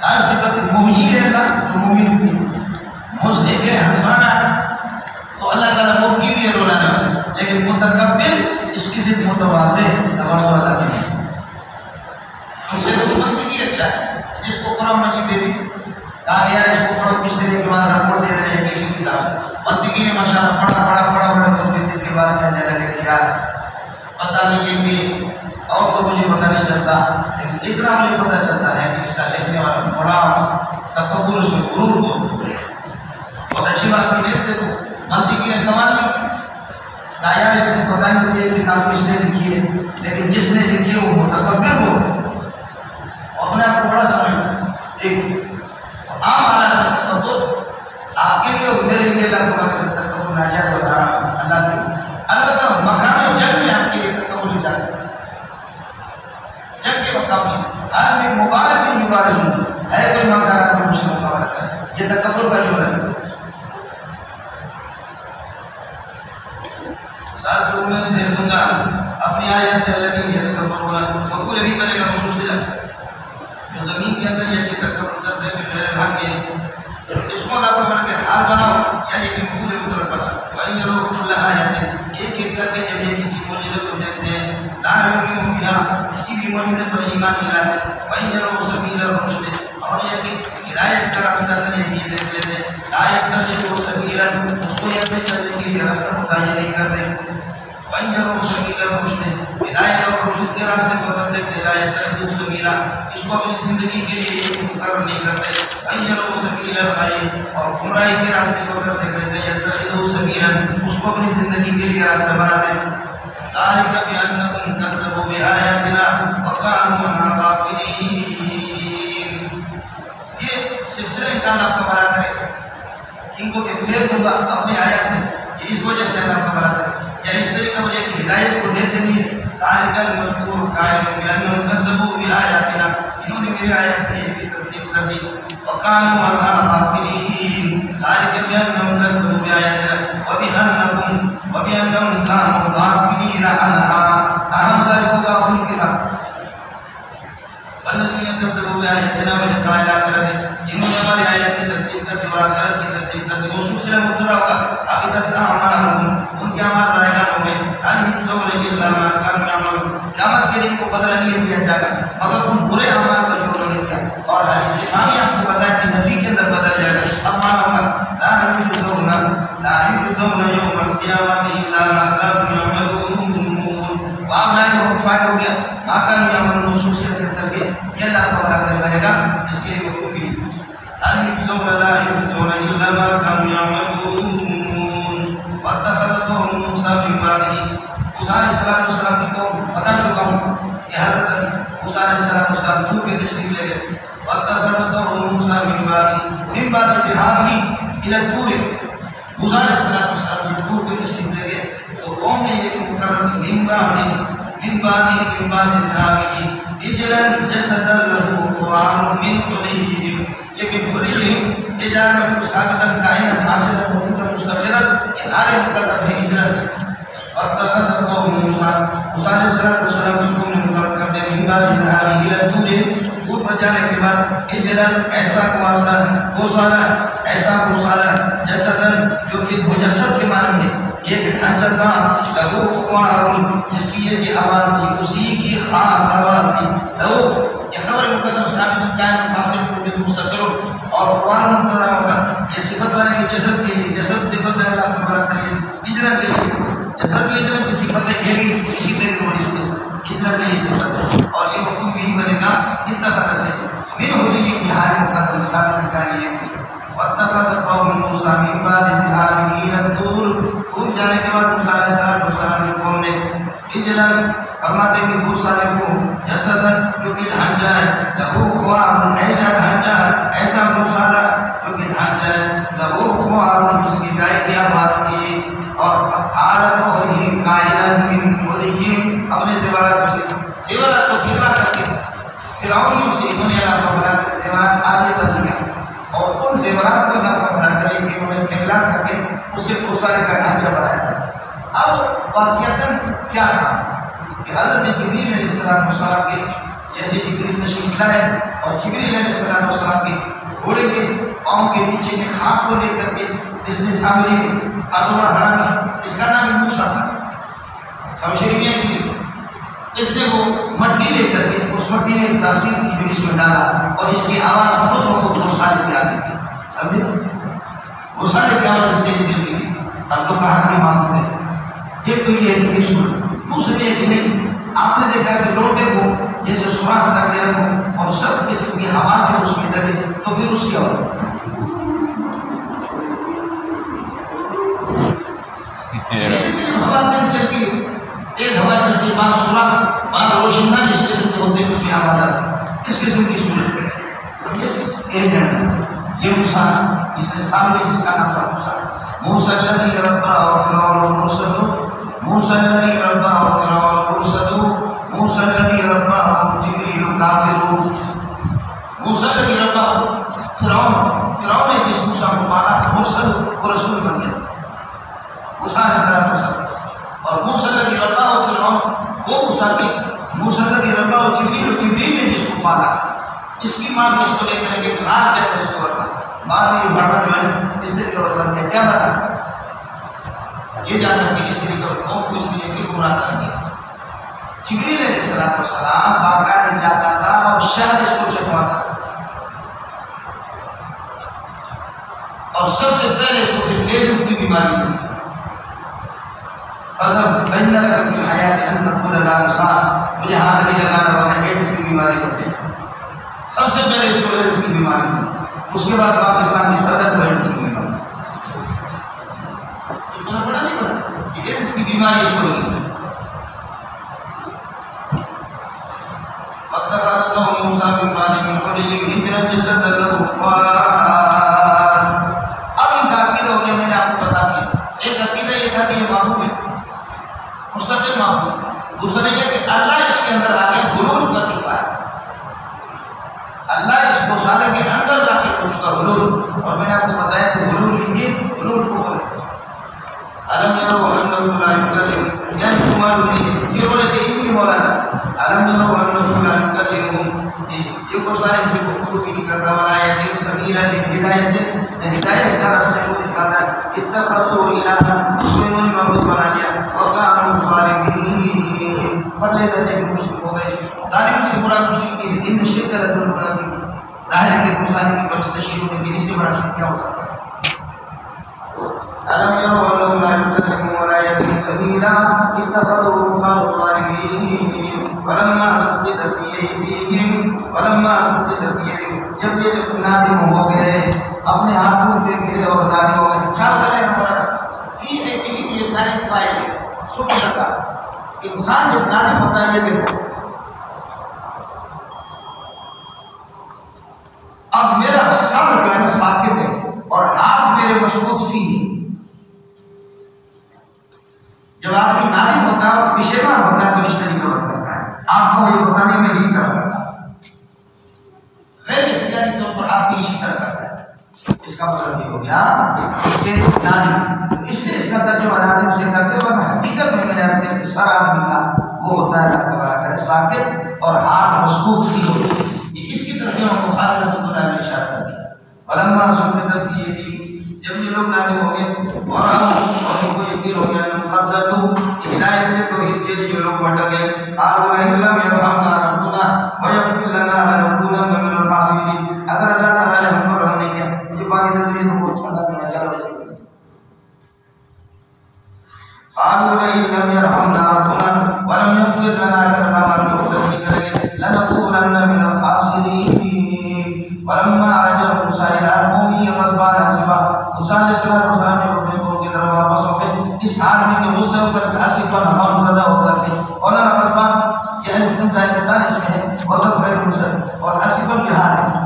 ہر صفت محیی ہے اللہ جو ممکن بھی مزدق ہے ہمسانہ تو اللہ تعالیٰ موقعی بھی ہے رولانا لیکن متکبر اس کی ضد متواضع تواضع اللہ بھی ہے ہم سے حکومت بھی اچھا ہے جس کو قرآن مجید دے دی کہا یار اس کو پڑھو کچھ دینے کے بعد رپورٹ دے رہے ہیں کسی کتاب بندگی نے ماشاءاللہ پڑھا تو دن کے بعد کہنے لگے کہ یار پتہ نہیں ہے کہ اور تو مجھے پتہ نہیں چلتا لیکن اتنا مجھے پتہ چلتا ہے کہ اس کا لکھنے والا بڑا تکبر اس میں غرور کو بہت اچھی بات بھی لکھتے تو منطقی نے کمال نہیں کی کہا یار اس کو پتہ نہیں مجھے کتاب کس نے لکھی ہے لیکن جس نے لکھی ہے وہ متکبر ہو اپنے آپ کو بڑا سمجھتا ایک عام حالات تکبر آپ کے لیے اور میرے لیے اللہ کو تکبر ناجائز و حرام اللہ کے البتہ مقام جنگ میں آپ کے لیے تکبر نہیں جاتا جنگ کے مقام میں ہر میں مبارز ہے کوئی مقام پر مجھ سے مقابلہ کرے یہ تکبر کا جو ہے ساس روح میں دیر دوں گا اپنی آیت سے اللہ کی یہ تکبر ہونا مقبول ابھی کرے گا مشہور سے جو زمین کے اندر یہ تکبر کرتے ہیں میرے بھاگ کے اس کو اللہ کو بنا کے حال بناؤ یا یہ کہ مقبول مطلب بنا وَإِنَّ رُوحُ كُلَّ آیَتٍ ایک کر کے جب یہ کسی موجودت کو دیکھتے ہیں لا یؤمنون بها کسی بھی موجودت پر ایمان نہیں لاتے وَإِنَّ رُوحُ سَبِيلَ الرُّشْدِ اور یہ کہ ہدایت کا راستہ کرنے کے لیے دیکھ لیتے ہدایت کر جو سبیلا اس کو یہ چلنے کے لیے راستہ متعین نہیں کرتے وَإِنَّ رُوحُ سَبِيلَ الرُّشْدِ ہدایت اور رشد کے راستے پر بدلتے ہدایت کر سبیلا اس کو اپنی زندگی کے لیے مقرر نہیں کرتے وَإِنَّ رُوحُ سَبِيلَ الْغَيِّ اور گمراہی کے راستے پر بدلتے يَتَّخِذُوا سَبِيلًا اس کو اپنی زندگی کے لیے راستہ بناتے ذَلِكَ بِأَنَّهُمْ كَذَّبُوا بِآيَاتِنَا وَكَانُوا عَنْهَا غَافِلِينَ یہ سلسلہ انسان آپ کا بڑا کرے ان کو پھیر دوں گا اپنی آیات سے یہ اس وجہ سے اللہ کا بڑا کرے یا اس طریقہ وجہ کی ہدایت کو لیتے نہیں ذَلِكَ الْمَذْكُورُ قَائِمٌ بِأَنَّهُمْ كَذَّبُوا بِآيَاتِنَا انہوں نے میری آیات کی تکذیب کر دی وَكَانُوا عَنْهَا غَافِلِينَ ذَلِكَ بِأَنَّهُمْ كَذَّبُوا بِآيَاتِنَا وَبِأَنَّهُمْ كَانُوا غَافِلِينَ عَنْهَا اہم ذلك غافل کے ساتھ والذین کذبوا بآیاتنا ولقاء الآخرۃ جنہوں نے ہماری آیات کی تکذیب کر دی اور آخرت کی تکذیب کر دی موصول سے مبتدا ہوگا ابھی تک اعمالهم ان کے اعمال رائگاں ہو گئے ہر یجزون الا ما كانوا يعملون قیامت کے دن کو بدلہ نہیں دیا جائے گا مگر ان برے اعمال کا يحفظون لا يحفظون إلا ما كانوا يعملون واتخذ قوم موسى من بعده موسیٰ علیہ السلام کی قوم بتا چکا ہوں کہ حضرت موسیٰ علیہ السلام دور پہ تشریف لے گئے واتخذ قوم موسیٰ من بعد ذهابه إلى الطور موسیٰ علیہ السلام دور پہ تشریف لے گئے تو قوم نے یہ مقرر کی من بعد ذهابه اجلا جسدا له خوار من طليهم لیکن طليهم اجابت ثابتا قائما حاصلا موجودا مستقرا ادارے مقرر ہے اجلا سے واتخذ قوم موسیٰ علیہ السلام کی قوم نے مقرر کر دیا من بعد ذهابه إلى الطور دور پر جانے کے بعد اجلا ایسا گوسالا جسدن جو کہ مجسد کے معنی ہے ایک ڈھانچہ تھا لہو خوار جس کی یہ بھی آواز تھی اسی کی خاص آواز تھی لہو یہ خبر مقدم ثابت قائم قاسم کو مستقر اور خوار مقدم ہوگا یہ صفت والے کی جسد کی جسد صفت ہے اللہ خبر کرے اجلا کے جسد بھی اجلا کی صفت ہے یہ بھی اسی طرح کو اس کی اجلا کے صفت ہے اور یہ مفہوم بھی بنے گا انتقال ہے من ہوئی بہار مقدم ثابت کا یہ واتخذ قوم موسیٰ من بعد ذهابه إلى الطور دور جانے کے بعد موسیٰ علیہ السلام کی قوم نے اجلا فرماتے کہ گوسالے کو جسدن جو کہ ڈھانچہ ہے لہو خوار ایسا ڈھانچہ ایسا گوسالا جو کہ ڈھانچہ ہے لہو خوار جس کی گائے کی آواز کی اور حالت اور ہی قائلن من ورہم اپنے زیورات کو فکرہ کر کے فرعونیوں سے انہوں نے اللہ کو بلا کر زیورات آگے کر لیا اور ان زیورات کو اللہ کو بلا کرے کہ انہوں نے فکرہ کر کے اسے گوسالے کا ڈھانچہ بنایا تھا اب واقعتاً کیا تھا کہ حضرت جبریل علیہ السلام کے جیسے جبریل تشریف لائے اور جبریل علیہ السلام کے گھوڑے کے پاؤں کے نیچے میں خاک کو لے کر کے اس نے سامنے خاتون حرامی اس کا نام موسیٰ تھا سمجھے بھی ہے کہ اس نے وہ مٹی لے کر کے اس مٹی میں ایک تاثیر تھی جو اس میں ڈالا اور اس کی آواز خود بخود گوسالے پہ آتی تھی سمجھے گوسالے کی آواز اس سے نکل گئی تھی اب تو کہا کہ معلوم ہے ایک تو یہ ہے کہ سن دوسرے یہ کہ نہیں آپ نے دیکھا کہ لوٹے کو جیسے سوراخ تک دے رکھو اور سخت قسم کی ہوا کے اس میں ڈلے تو پھر اس کی اور ہوا تیز چلتی ہے ایک ہوا چلتی ہے بعض سوراخ بعض روشندہ جس قسم کے ہوتے ہیں اس میں آواز آتی اس قسم کی صورت یہ موسیٰ اس نے سامنے جس کا نام تھا موسیٰ الذی ربہ فرعون مرسد موسیٰ الذی ربہ فرعون مرسد موسیٰ الذی ربہ جبریل کافر موسیٰ الذی ربہ فرعون نے جس موسیٰ کو پالا مرسد وہ رسول بن گیا موسیٰ علیہ السلام اور موسیٰ الذی ربہ فرعون وہ موسیٰ الذی ربہ جبریل نے جس کو پالا اس کی ماں بھی اس کو لے کر کے غار کہتے ہیں اس کو رکھا بعد میں یہ بڑھا جو ہے اس طریقے اور بن گیا کیا بنا یہ جان کر کے اس طریقے اور قوم کو اس لیے کہ گمراہ کر دیا جبریل علیہ السلام باقاعدہ جاتا تھا اور شہد اس کو چکھواتا تھا اور سب سے پہلے اس کو ایڈز کی بیماری تھی فضب بین لکم فی الحیات ان تقول لا مساس مجھے ہاتھ نہیں لگانا ورنہ ایڈز کی بیماری ہوتی ہے سب سے پہلے اس کو ایڈز کی بیماری تھی اس کے بعد پاکستان کی صدر کو ایڈز کی بیماری پڑھا نہیں پڑھا کہ ایڈز کی بیماری اس کو لگی وَاتَّخَذَ قَوْمُ مُوسَىٰ مِن بَعْدِهِ مِنْ حُلِيِّهِمْ عِجْلًا جَسَدًا لَهُ خُوَارٌ اب ان کا عقیدہ ہو گیا میں نے آپ کو بتا دیا ایک عقیدہ یہ تھا کہ یہ معبود ہے مستقل معبود ہے دوسرا یہ کہ اللہ اس کے اندر آ کے حلول کر چکا ہے اللہ اس گوشالے کے اندر داخل ہو چکا حلول اور میں نے آپ کو بتایا کہ حلول یہ حلول کو علم یرو انہ لا یکلم یعنی تمہارو نہیں یہ بولے کہ اتنی مولانا علم یرو انہ لا یکلم یہ گوشالے سے گفتگو کی نہیں کرتا والا ہے دین سبیلا ہدایت کا راستہ کو دکھاتا ہے اتخذوا الہا اس میں انہوں نے معبود بنا لیا وکانوا ظالمین پڑھ لیتے تھے مشرک ہو گئے ظالم سے مراد مشرک کی ان شرک لظلم عظیم ظاہر ہے کہ موسیٰ کی پرستشی ہونے کی اس سے بڑا شرک کیا ہو سکتا ہے ألم يروا أنه لا يكلم ولا يهدي سبيلا اتخذوه وكانوا ظالمين ولما سقط في أيديهم جب یہ نادم ہو گئے اپنے ہاتھوں پہ گرے اور نالیوں میں خیال کریں مولانا فی ایدیہم یہ نائب فائل ہے سبحان اللہ انسان جب نادم ہوتا ہے یہ دیکھو اب میرا سر جو ہے ساکت ہے اور ہاتھ میرے مشغول فی ہے جب آدمی نادم ہوتا ہے اور پشیمان ہوتا ہے تو اس طریقے پر کرتا ہے آپ کو یہ بتانے میں اسی طرح کرتا ہے غیر اختیاری طور پر آپ کی اسی طرح کرتا ہے اس کا مطلب یہ ہو گیا کہ نادم اس لیے اس کا ترجمہ نادم سے کرتے ہوئے حقیقت میں میرے عرض سے سر آدمی کا وہ ہوتا ہے اللہ تعالیٰ کرے ساکت اور ہاتھ مشغول فی ہوتی ہے اس کی ترجمہ بخاری رحمۃ اللہ علیہ اشارہ کر دیا فلما سمعت فی ایدیہم جب یہ لوگ نادم ہو گئے اور ان کو یقین ہو گیا کہ قرضہ ہدایت سے تو اس کے لیے یہ لوگ بٹ گئے قالوا لئن لم يرحمنا ربنا ويغفر لنا لنكونن من الخاسرين اگر اللہ تعالیٰ نے ہم کو رحم نہیں کیا یہ بات ادھر تو بہت چھوٹا کرنا چلو قالوا لئن لم يرحمنا ربنا ولم يغفر لنا اگر اللہ ہماری مدد نہیں کرے لنكونن من الخاسرين ولما رجع موسى الى قومه غضبان اسفا موسى علیہ السلام نے اپنے قوم کی طرف واپس ہو گئے اس حال میں کہ غصے ہو کر اسفا غم زدہ ہو کر کے اور غضبان یہ ہے ظاہر اس میں ہے وصف غیر مرسل اور اسفا کی حال ہے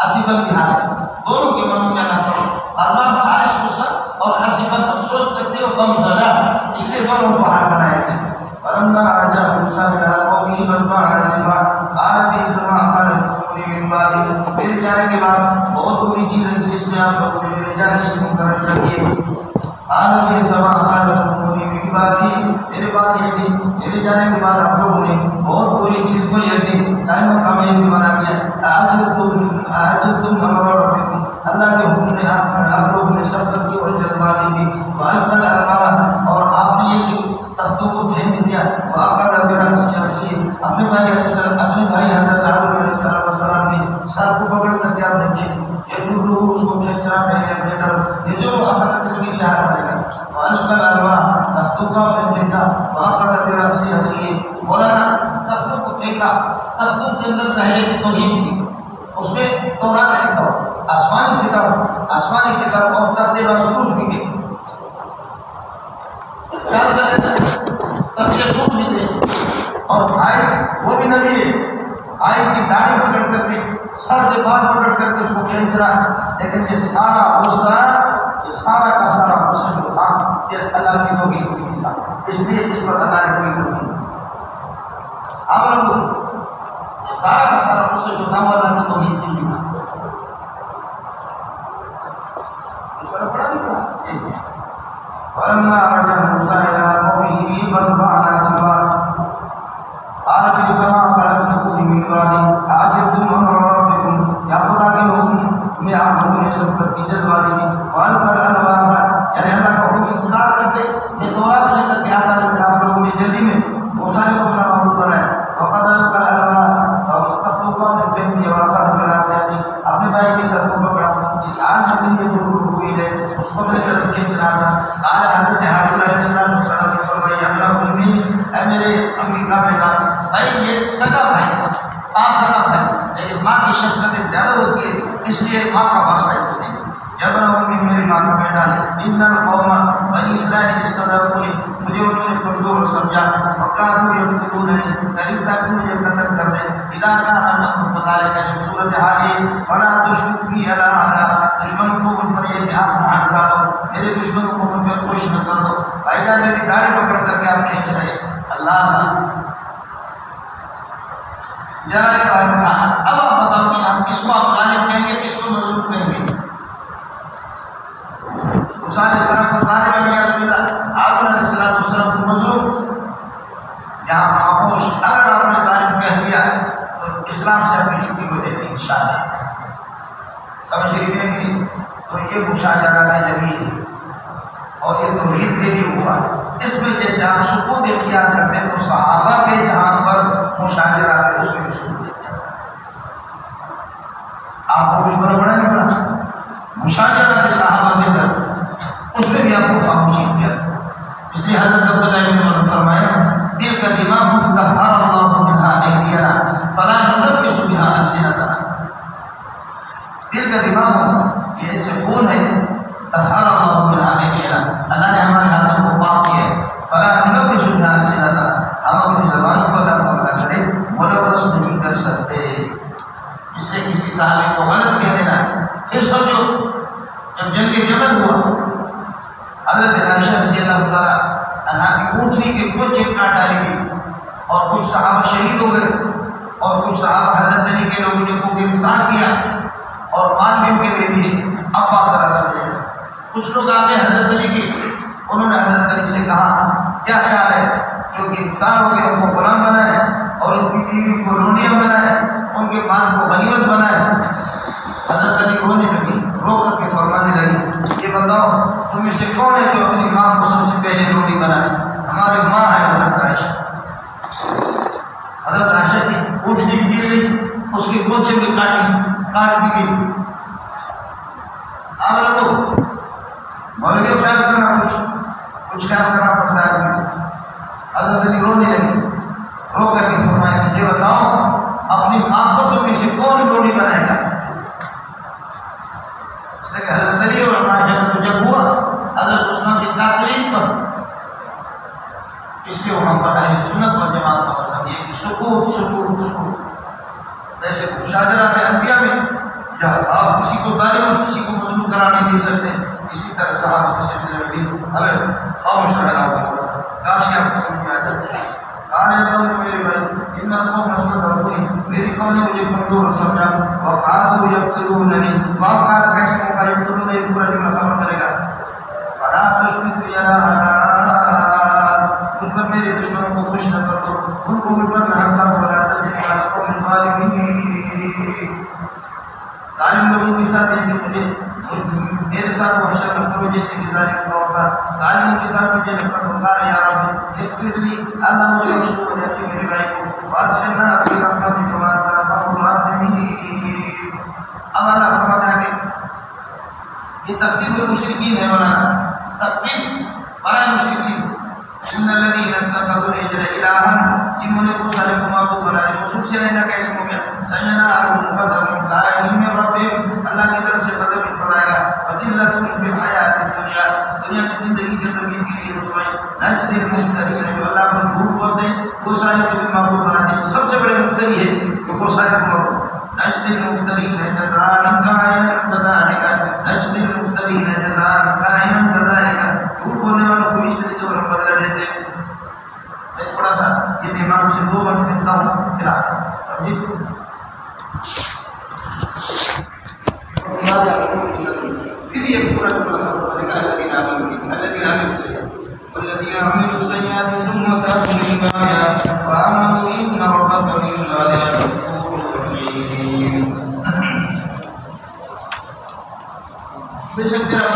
اسفا کی حال ہے دونوں کے معنی میں نہ کرو غضبان خالص غصہ اور اسفا افسوس کرتے ہو غم زدہ اس لیے دونوں کو حال بنایا گیا ولما رجع موسى الى قومه غضبان اسفا قال بئس ما قال من بعد میرے جانے کے بعد بہت بری چیز ہے جس میں آپ لوگوں نے میرے جانے سے منکر کر دیے آل یہ سما خال من بعد میرے بعد یہ کہ میرے جانے کے بعد آپ لوگوں نے بہت بری چیز کو یہ کہ قائم مقام یہ بھی بنا دیا آج تم امر ربکم اللہ کے حکم نے آپ لوگوں نے سب کی اور جلد بازی کی والفل ارباب اور آپ نے یہ کہ تختوں کو پھینک دیا واخذ براس یقی اپنے بھائی علیہ السلام اپنے بھائی حضرت ہارون علیہ السلام نے سر کو پکڑ کر کے اپنے کے یہ جو لوگ اس کو کھینچنا پہنے اپنے طرف یہ جو اخذ کر کے شہر بنے گا والفل ارباب تختوں کا پھینکا واخذ براس یقی مولانا تختوں کو پھینکا تختوں کے اندر پہلے توحید تھی اس میں تورات لکھا ہو آسمانی کتاب اور تختے پر ٹوٹ بھی گئے تب سے ٹوٹ بھی گئے اور بھائی وہ بھی نبی ہے بھائی کی داڑھی پکڑ کر کے سر کے بال پکڑ کر کے اس کو کھینچ رہا ہے لیکن یہ سارا غصہ یہ سارا کا سارا غصہ جو تھا یہ اللہ کی توحید کی تھا اس لیے اس پر اللہ نے کوئی نہیں آپ لوگ یہ سارا کا سارا غصہ جو تھا وہ اللہ کی توحید کی تھا فلما رجع موسى إلى قومه غضبان أسفا قال بئس ما خلفتكم من بعدي أعجبتم أمر ربكم یا خدا کے حکم میں آپ لوگوں نے سب پر کی جلوانی کی والفل ارباب یعنی اللہ کا حکم انتظار کرتے یہ تورات لے کر کے آتا ہے آپ لوگوں نے جلدی میں موسیٰ نے اپنا معبود بنایا وقد الفل ارباب اور تختوں کو اپنے پھینک دیا واخذ براس یقی اپنے بھائی کے سر کو پکڑا اس آج نبی میں جو ہوئی ہے اس کو میرے طرف کھینچنا تھا قال حضرت ہارون علیہ السلام نے فرمایا یا امی اے میرے امی کا بیٹا بھائی یہ سگا بھائی تھا سگا بھائی لیکن ماں کی شفقت زیادہ ہوتی ہے اس لیے ماں کا واسطہ ہوتی ہے یا بنا امی میری ماں کا بیٹا ان القوم بنی اسرائیل استضعفونی مجھے انہوں نے کمزور سمجھا وقالوا یقتلوننی قریب تک مجھے قتل کر دیں اذا کان الامر بذلک جب صورت حال ہے فلا تشرک بی علی اعداء دشمنوں کو ان پر یہ دھیان نہ ساتھو میرے دشمنوں کو ان پر خوش نہ کر دو بھائی جان میری داڑھی پکڑ کر کے آپ کھینچ رہے اللہ ذرا ایک بات کہا اب آپ بتاؤ کہ آپ کس کو آپ ظالم کہیں گے کس کو مظلوم کہیں گے موسیٰ علیہ السلام کو ظالم کہا گیا ہارون علیہ السلام کو مظلوم یہاں خاموش اگر آپ نے ظالم کہہ دیا تو اسلام سے اپنی چھٹی ہو جائے گی انشاءاللہ سمجھ رہی ہے کہ تو یہ مشاجرہ کا نبی اور یہ توحید کے لیے ہوا اس میں جیسے آپ سکون اختیار کرتے ہیں تو صحابہ کے جہاں پر مشاجرہ ہے اس میں بھی سکون دیتے ہیں آپ کو کچھ بڑا نہیں پڑا مشاجرہ کے صحابہ کے اندر اس میں بھی آپ کو خاموشی اختیار اس لیے حضرت عبداللہ بن عمر نے فرمایا دل کا دماغ طہر اللہ منها ایدینا فلا نلبس بها السنتنا دل کا دماغ کہ ایسے خون ہے طہر اللہ من اعمالنا، اللہ نے ہمارے ہاتھوں کو پاک کیا ہے، فلا نلبس بها السنتنا، ہم اپنی زبان کو اللہ کو بنا کرے ملوث نہیں کر سکتے، اس لیے کسی صحابی کو غلط کہہ دینا ہے۔ پھر سوچو جب جنگ جمل ہوا حضرت عائشہ رضی اللہ تعالیٰ عنہا کی اونٹنی کے کچھ ایک کاٹ ڈالی گئی اور کچھ صحابہ شہید ہو گئے اور کچھ صحابہ حضرت علی کے لوگوں نے کو گرفتار کیا اور مار بھی کے دے دیے۔ اب بات ذرا سمجھے، کچھ لوگ آگے حضرت علی کے، انہوں نے حضرت علی سے کہا کیا خیال ہے جو گرفتار ہو گئے ان کو غلام بنائے اور ان کی بیوی کو روٹیاں بنائے، ان کے مال کو غنیمت بنائے۔ حضرت علی رونے لگی، رو کر کے فرمانے لگی یہ بتاؤ تم میں سے کون ہے جو اپنی ماں کو سب سے پہلے روٹی بنائے؟ ہماری ماں ہے حضرت عائشہ۔ حضرت عائشہ کی اونٹنی بھی گر گئی، اس کی گونچے بھی کاٹ دی گئی۔ آپ کو مولوی خیال کرنا کچھ خیال کرنا پڑتا ہے۔ حضرت علی رونے لگی، رو کر کے فرمایا کہ یہ بتاؤ اپنی ماں کو تم میں سے کون روٹی بنائے گا؟ اس لیے کہ حضرت علی اور جب ہوا حضرت عثمان کی قاتلین پر، اس لیے وہاں پر اہل سنت و جماعت کا مذہب یہ کہ سکوت سکوت سکوت، جیسے مشاجرات انبیاء میں آپ کسی کو ظالم اور کسی کو مظلوم قرار نہیں دے سکتے، اسی طرح صحابہ کے سلسلے میں بھی ہمیں خاموش رہنا ہوگا۔ کاش کہ آپ کو سمجھ میں آ جائے۔ آنے والے میرے بھائی ان القوم استضعفونی، میری قوم نے مجھے کمزور سمجھا، وقالوا یقتلوننی، واقعات کیسے ہوگا یقتلوننی پورا جملہ خبر کرے گا، فلا تشمت بی ان پر میرے دشمنوں کو خوش نہ کر دو، ان کو مجھ پر نہ حساب ولا تجنی علی القوم الظالمین، ظالم لوگوں کے ساتھ ہے کہ مجھے میرے ساتھ محشر نہ کرو جیسے کہ ظالم کا ہوتا، ظالموں کے ساتھ مجھے نفرت ہوتا ہے۔ یا رب اغفر لی، اللہ مجھے بخش دو جیسے میرے بھائی کو، وادخلنا فی رحمتک وانت ارحم الراحمین۔ اب اللہ فرماتا ہے کہ یہ تخفیف المشرکین ہے، مولانا تخفیف برائے مشرکین۔ ان الذین اتخذوا العجل الہا، جنہوں نے اس کو معبود بنا لیا، وہ سے رہنا کیسے ہو گیا؟ سینالہم غضب دائم من ربہم، اللہ کی طرف سے غضب ان پر آئے گا، وذلۃ فی الحیاۃ الدنیا، دنیا کی زندگی کے اندر ان کے لیے رسوائی، نجزی المفترین، جو اللہ پر جھوٹ بولتے ہیں وہ سارے کو بھی معبود بناتے ہیں، سب سے بڑے مفتری ہے کہ وہ سارے کو معبود، نجزی المفترین جزاء کائنا کذالک، نجزی المفترین جزاء کائنا کذالک، جھوٹ بولنے والوں کو اس طریقے پر بدلہ دیتے ہیں۔ میں تھوڑا سا یہ مہمانوں سے 2 منٹ ملتا ہوں، پھر آتا ہوں، سمجھے؟ پھر یہ پورا الذین عملوا السیئات ثم تابوا من بعدها فآمنوا ان ربک من بعدها غفور رحیم۔ بے شک تیرا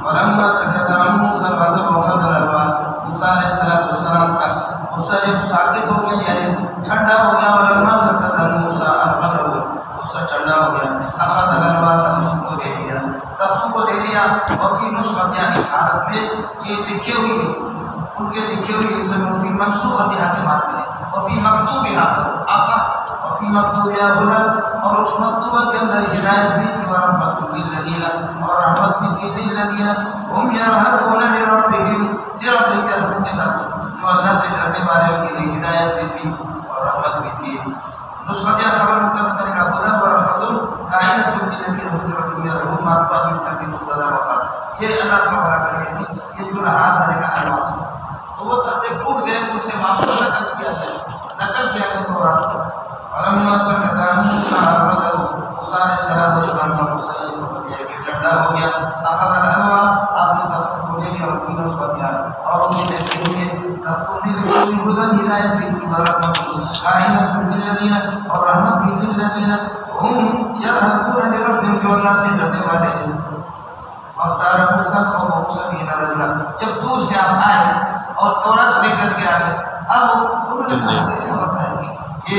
ولما سكت عن موسى الغضب وفضل الواد، موسیٰ علیہ السلام کا غصہ جب ساکت ہو گیا یعنی ٹھنڈا ہو گیا، ولما سكت عن موسى الغضب، غصہ ٹھنڈا ہو گیا، اخذ الالواح، تخت کو لے لیا، تخت کو لے لیا، اور فی نسخت یعنی اس حالت میں یہ لکھے ہوئی ان کے لکھے ہوئی اسم فی منسوخت یہاں کے معنی ہے، اور فی مکتوب یہاں آسان، اور فی مکتوب یا ہدى، اور اس مکتوبہ کے اندر ہدایت بھی تھی، ورحمت للذین، اور رحمت بھی تھی للذین ہم یرہبون لربہم، رب کے ساتھ جو اللہ سے ڈرنے والے ان کے لیے ہدایت بھی تھی اور رحمت بھی تھی۔ نسخت یا خبر مقدم کرنے کا خدا ورحمت کائنات جو للذین ہم یرہبون لربہم معطوف من ترتیب مبتدا وخبر، یہ اللہ کا بڑا کرے گی، یہ جو رہا کرنے کا الواس، تو وہ تختے ٹوٹ گئے، ان سے معقول نقل کیا گیا تورات کو۔ ولما سكت عن موسى الغضب، موسیٰ علیہ السلام کا غصہ اس وقت یہ کہ ٹھنڈا ہو گیا، اخذ الالواح، آپ نے تخت کو لے لیا، اور فی نسخت اور ان کے جیسے ہوئے تختوں میں لکھی ہوئی ہدى ہدایت بھی تھی، ورحمت کائنات للذین، اور رحمت تھی للذین ہم یرہبون لربہم، جو اللہ سے ڈرنے والے ہیں۔ واختار موسیٰ قومہ 70 رجلا، جب دور سے آپ آئے اور تورات لے کر کے آئے، اب انہوں نے بتایا کہ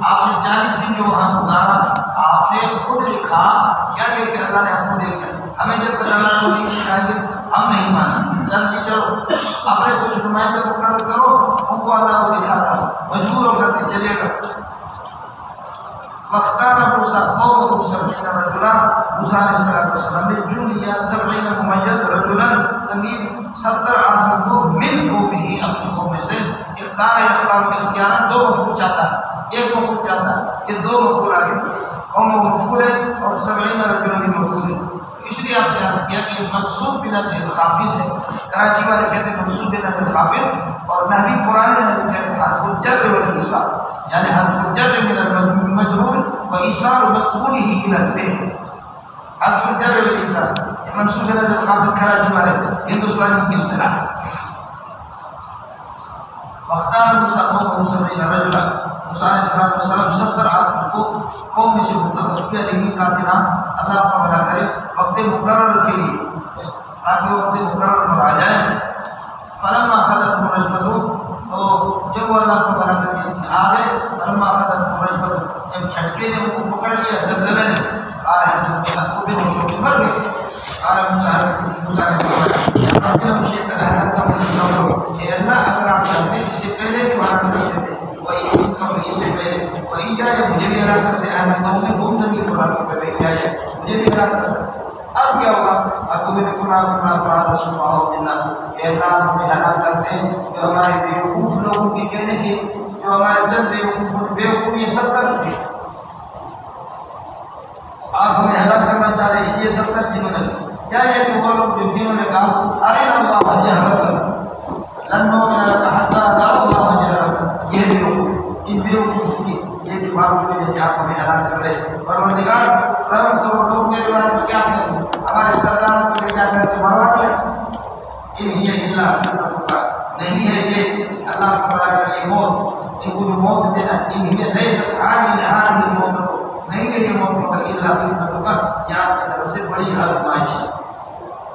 آپ نے 40 دن جو وہاں گزارا، آپ نے خود لکھا کیا کہ اللہ نے ہم کو دے دیا، ہمیں جب تک اللہ کو نہیں دکھائیں گے ہم نہیں مانیں، جلدی چلو اپنے کچھ نمائندے مقرر کرو، ان کو اللہ کو دکھاتا ہو، مجبور ہو کر کے چلے گا۔ واختار موسیٰ قومه 70 رجلا، موسیٰ علیہ السلام نے چن لیا 70 ممیز رجلا تمیز 70 آدمی کو من قومه اپنی قوم میں سے. اختار اختیارات دو مفعول چاہتا ہے، ایک مفعول چاہتا ہے، یہ دو مفعول آگے قوم مفعول ہے اور 70 رجلا بھی مفعول ہے. اس لیے آپ سے عرض کیا کہ منصوب بنظر خافض ہے. کراچی والے کہتے ہیں منصوب بنظر خافض، اور نحوی قرآن میں کہتے ہیں حذف الجر والایصال، یعنی حذف الجر من المجرور وایصال مقبوله الى الفعل. حذف الجر والایصال منصوب بنظر خافض کراچی والے ہندوستان کی اصطلاح. واختار موسیٰ قومه 70 رجلا، موسیٰ علیہ السلام 70 آدمی کو قوم میں سے منتخب کیا لمیقاتنا، اللہ کا بھلا کرے وقت مقرر کے لیے، تاکہ وہ وقت مقرر پر آ جائیں. فلما اخذتهم الرجفة، تو جب وہ اللہ کا بھلا کرے آ گئے، فلما اخذتهم الرجفة، جب جھٹکے نے ان کو پکڑ لیا، زلزلے نے، وہ بھی ہوشوں میں مر گئے. موسیٰ نے فرمایا اپنے مشیت کا کہ اللہ اگر آپ چاہتے اس سے پہلے بھی وعدہ کرتے تھے وہی قبل اس سے پہلے وہی جائے مجھے بھی ہلاک کرتے ہیں قوم میں گھوم زمین قرآن پہ بیٹھ جائے مجھے بھی ہلاک کر سکتے. اب کیا ہوگا؟ اب تمہیں قرآن پڑھا رسول اللہ کہ اللہ ہمیں ہلاک کرتے ہیں جو ہمارے بیوقوف لوگوں کے کہنے کے، جو ہمارے چند بیوقوف یہ 70 تھے، آپ ہمیں ہلاک کرنا چاہ رہے ہیں. یہ 70 جنہوں نے کیا ہے کہ وہ لوگ جنہوں نے کہا ارے اللہ جہرا لنو میں حتی لا اللہ جہرا، یہ بیوقوف ان بیوقوف کی یہ کہ بات کی وجہ سے آپ ہمیں ہلاک کر رہے. پروردگار رحم کرو، لوگ میرے بارے میں کیا کہیں، ہمارے سرداروں کو لے جا کر کے مروا دیا. ان یہ الا کا نہیں ہے یہ اللہ کو بڑا کر یہ موت، ان کو جو موت دینا ان یہ لیست عالی موت نہیں ہے، یہ موت پر الا فتنہ کا یہاں کی طرف سے بڑی آزمائش ہے.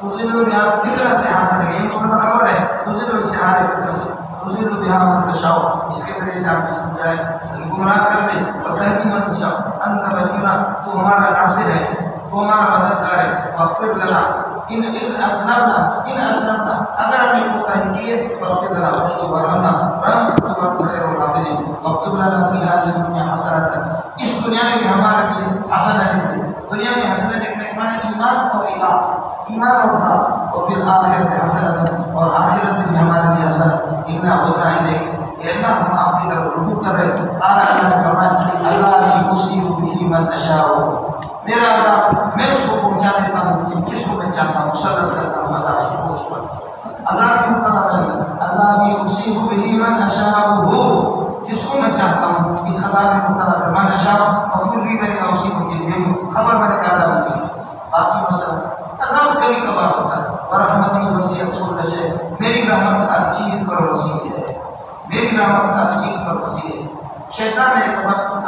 دوسرے لوگ یہاں فطرہ سے حاضر ہیں، ان کو خبر ہے دوسرے لوگ سے حاضر فطرہ سے دوسرے لوگ یہاں منتشاؤ اس کے ذریعے سے آپ کی سمجھائے گمراہ کر دے اور تحقی منتشاؤ انت بلینا، تو ہمارا ناصر ہے، تو ہمارا مددگار ہے. واغفر لنا ان اذنبنا اگر ہم نے کوتاہی کی ہے فاغفر لنا بخشو ورحمنا رحم تو خیر الغافرین. واکتب لنا فی هذه الدنیا حسنۃ، اس دنیا میں ہمارے لیے حسنہ لکھ دے. دنیا میں حسنہ لکھنے کے معنی ایمان اور اطاعت، ایمان اور اطاعت، اور پھر آخرت حسنۃ، اور آخرت میں ہمارے لیے حسنۃ. انا ہوتا ہے کہ اللہ ہم آپ کی طرف رجوع کر رہے. تعالیٰ اللہ فرمائے اللہ اصیب به من اشاء، میرا عذاب میں اس کو پہنچا دیتا ہوں جس کو میں چاہتا ہوں، مسلط کرتا ہوں عذاب کو اس پر. عذاب کی مطلب ہے عذابی اصیب به من اشاء، جس کو میں چاہتا ہوں اس عذاب میں مبتلا کر. من اشاء مفعول بھی میں نے اصیب کے لیے خبر میں نے کہا عذاب کی. باقی مسئلہ عذاب کبھی کبھار ہوتا ہے. ورحمتی وسعت کل شیء، میری رحمت ہر چیز پر وسیع ہے، میری رحمت ہر چیز پر وسیع ہے. شیطان نے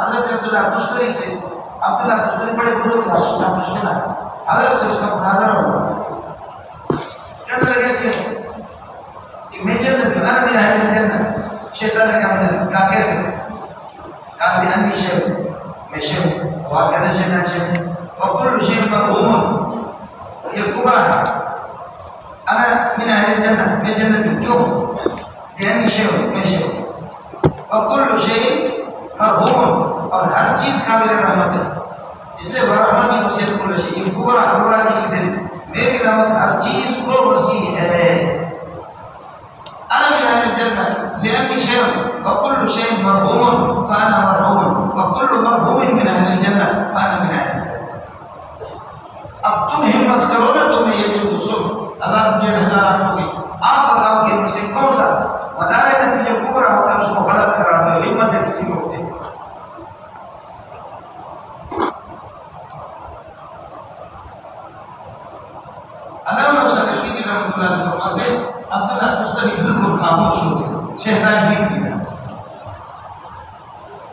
حضرت عبداللہ تشتری سے، عبداللہ تشتری بڑے بزرگ تھا، حضرت سے اس کا مناظرہ ہوا. کہنے لگے کہ میں جنت میں انا من اہل الجنت. شیطان نے کہا کیسے؟ کہا لأنی شیء، میں شیء ہوں. واقعہ شیطان شیء وکل شیء مرحوم، یہ کبرا ہے. انا من اہل الجنت، میں جنت میں کیوں؟ لأنی شیء، میں شیء ہوں. وکل شیء مرحوم، اور ہر چیز قابل رحمت ہے. اس لیے رحمت کی وسیعت کل شیء، یہ کبرا کی دل، میری رحمت ہر چیز کو وسیع ہے. انا من اہل الجنت لأنی شیء وکل شیء مرحوم فانا مرحوم وکل مرحوم من اہل الجنت فانا من اہل الجنت. اب تم ہمت کرو نا، تمہیں یہ جو سن 1000 آٹھ ہوگی، آپ بتاؤ کہ ان سے کون سا بتانے کا نتیجہ کبرا ہوتا ہے اس کو غلط کرا دو. ہمت ہے کسی کو ہوتے. علامہ شافعی رحمۃ اللہ علیہ فرماتے ہیں عبداللہ تشتری بالکل خاموش ہو گئے. شیطان جیت گیا.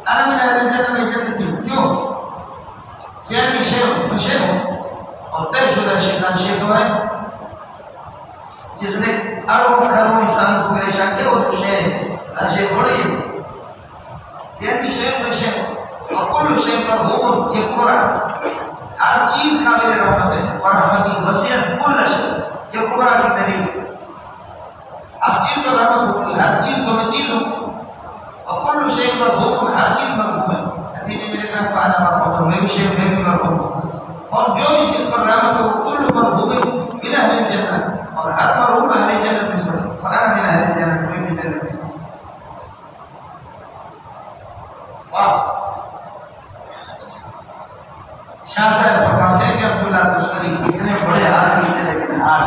انا من اہل الجنت، میں جنت ہوں. کیوں؟ یعنی شیء ہوں. اور طے شدہ شیطان شیء تو ہے جس نے اربوں کھربوں انسان کو پریشان کیا، وہ تو شیء ہے، شیء تھوڑی ہے. یعنی شیء میں شیء وکل شیء مرحوم، یہ کبرا ہر چیز قابل رحمت ہے. اور رحمتی وسعت کل شیء، یہ کبرا کی دلیل. ہر چیز پر رحمت ہوتی ہے، ہر چیز تو میں چیز ہوں. وکل شیء مرحوم، ہر چیز مرحوم ہے. نتیجے میرے طرف آنا اور جو بھی جس پر رحمت ہو وہ کل مرحوم من اہل الجنت، اور ہر مرحوم اہل جنت میں سے فانا من اہل الجنت، میں بھی جنت میں۔ شاہ صاحب فرماتے ہیں کہ عبداللہ تشری اتنے بڑے آدمی تھے لیکن حال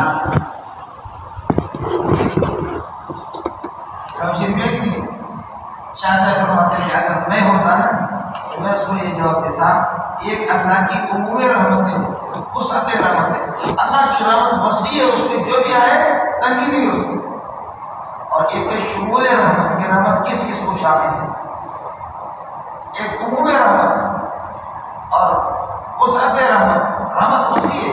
سمجھے میں نہیں۔ شاہ صاحب فرماتے ہیں کہ اگر میں ہوتا نا تو میں اس کو یہ جواب دیتا، ایک اللہ کی عموم رحمت ہے، وسعت رحمت ہے، اللہ کی رحمت وسیع ہے، اس میں جو بھی آئے تنگی نہیں ہو سکتی، اور ایک شمول رحمت کی رحمت کس کس کو شامل ہے، ایک عموم رحمت اور وسعت رحمت، رحمت وسیع ہے،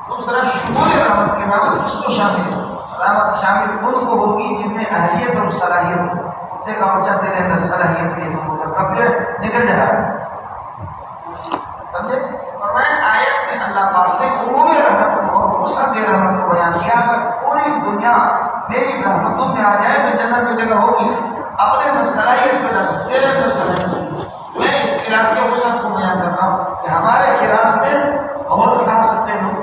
دوسرا شمول رحمت کی رحمت کس کو شامل ہے، رحمت شامل ان کو ہوگی جن میں اہلیت اور صلاحیت ہو۔ دیکھا بچہ تیرے اندر صلاحیت نہیں تو کب نکل جائے گا، سمجھے؟ اور میں آیت میں اللہ پاک نے عموم رحمت اور وسعت رحمت کو بیان کیا، اگر پوری دنیا میری رحمتوں میں آ جائے تو جنت میں جگہ ہوگی، اپنے اندر صلاحیت پیدا کر، تیرے اندر صلاحیت۔ میں اس کلاس کے وسعت کو بیان کرتا ہوں کہ ہمارے کلاس میں بہت کھا سکتے ہیں لوگ،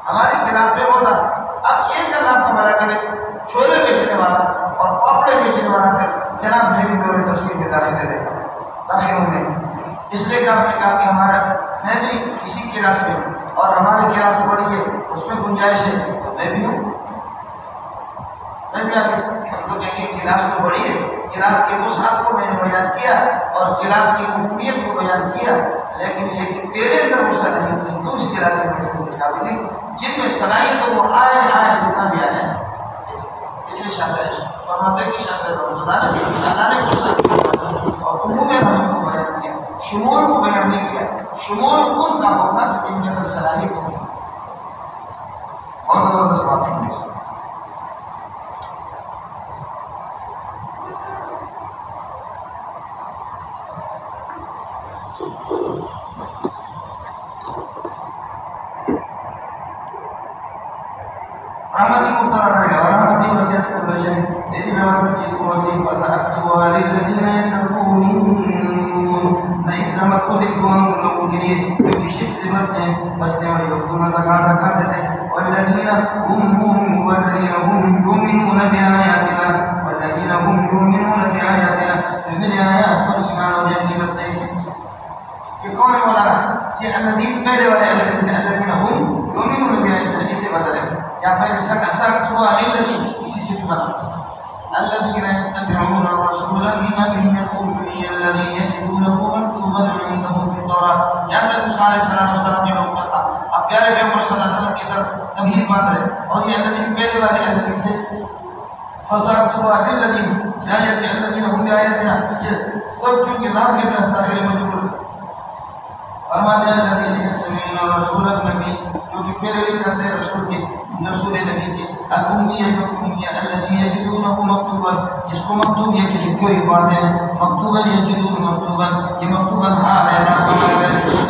ہماری کلاس میں ہوتا، اب ایک اللہ کو بڑا کرے چھولے بیچنے والا اور پاپڑے بیچنے والا کر جناب میری دور تفسیر میں داخل لے گا، داخل ہوں گے، اس لیے کہ آپ نے کہا کہ ہمارا میں بھی اسی کلاس میں ہوں اور ہماری کلاس بڑی ہے، اس میں گنجائش ہے تو میں بھی ہوں، میں بھی آگے ہم لوگ کہیں گے کلاس تو بڑی ہے، کلاس کے وسعت کو میں نے بیان کیا اور کلاس کی عمومیت کو بیان کیا، لیکن یہ کہ تیرے اندر وہ صلاحیت نہیں، تو اس کلاس میں بیٹھنے کے قابل نہیں، جن میں صلاحیت ہو وہ آئے جتنا بھی آئے، اس لیے شاہ صاحب فرماتے ہیں کہ شاہ صاحب اللہ نے وسعت اور عموم رحمت کو بیان کیا، شمول کو بیان نہیں کیا، شمول ان کا ہوگا جو جن کے اندر صلاحیت ہوگی۔ اور زبردست بات ہے، رحمتی مبتلا رہے گا، اور رحمتی وسعت کو لے جائے، میری رحمت چیز کو وسیع فسأکتبها للذین یتقون، میں اس رحمت کو لکھوں ان لوگوں کے لیے جو کہ شرک سے بچ جائیں، بچتے ہیں ویؤتون الزکاۃ دیتے ہیں، والذین هم یؤمنون بآیاتنا، والذین هم یؤمنون بآیاتنا، جو میری آیات پر ایمان اور یقین رکھتے ہیں۔ یہ کون ہے مولانا؟ یہ الذین پہلے والے الذین سے الذین هم یؤمنون بآیاتنا، اسے بدل ہے یا پھر سأکتبها للذین، اسی سے بدل الذين يتبعون الرسول النبي الأمي الذي يجدونه مكتوبا عندهم في التوراة۔ یہاں تک موسیٰ علیہ السلام کے لوگ تھا، اب پیارے پیغمبر صلی اللہ علیہ وسلم کی طرف تمہید باندھ رہے، اور یہ الذین پہلے والے الذین سے فسأکتبها للذین، یہاں کہ الذین هم بآیاتنا، یہ سب چونکہ نام کے تحت داخل مجبور فرماتے ہیں الذین یتبعون الرسول النبی، جو کہ پیروی کرتے ہیں رسول کی، رسول نبی کے، الامی جو امی الذی یجدونہ مکتوبا، جس کو مکتوب یہ کہ لکھے ہوئی باتیں ہیں، مکتوبا یجدون مکتوبا، یہ مکتوبا حال ہے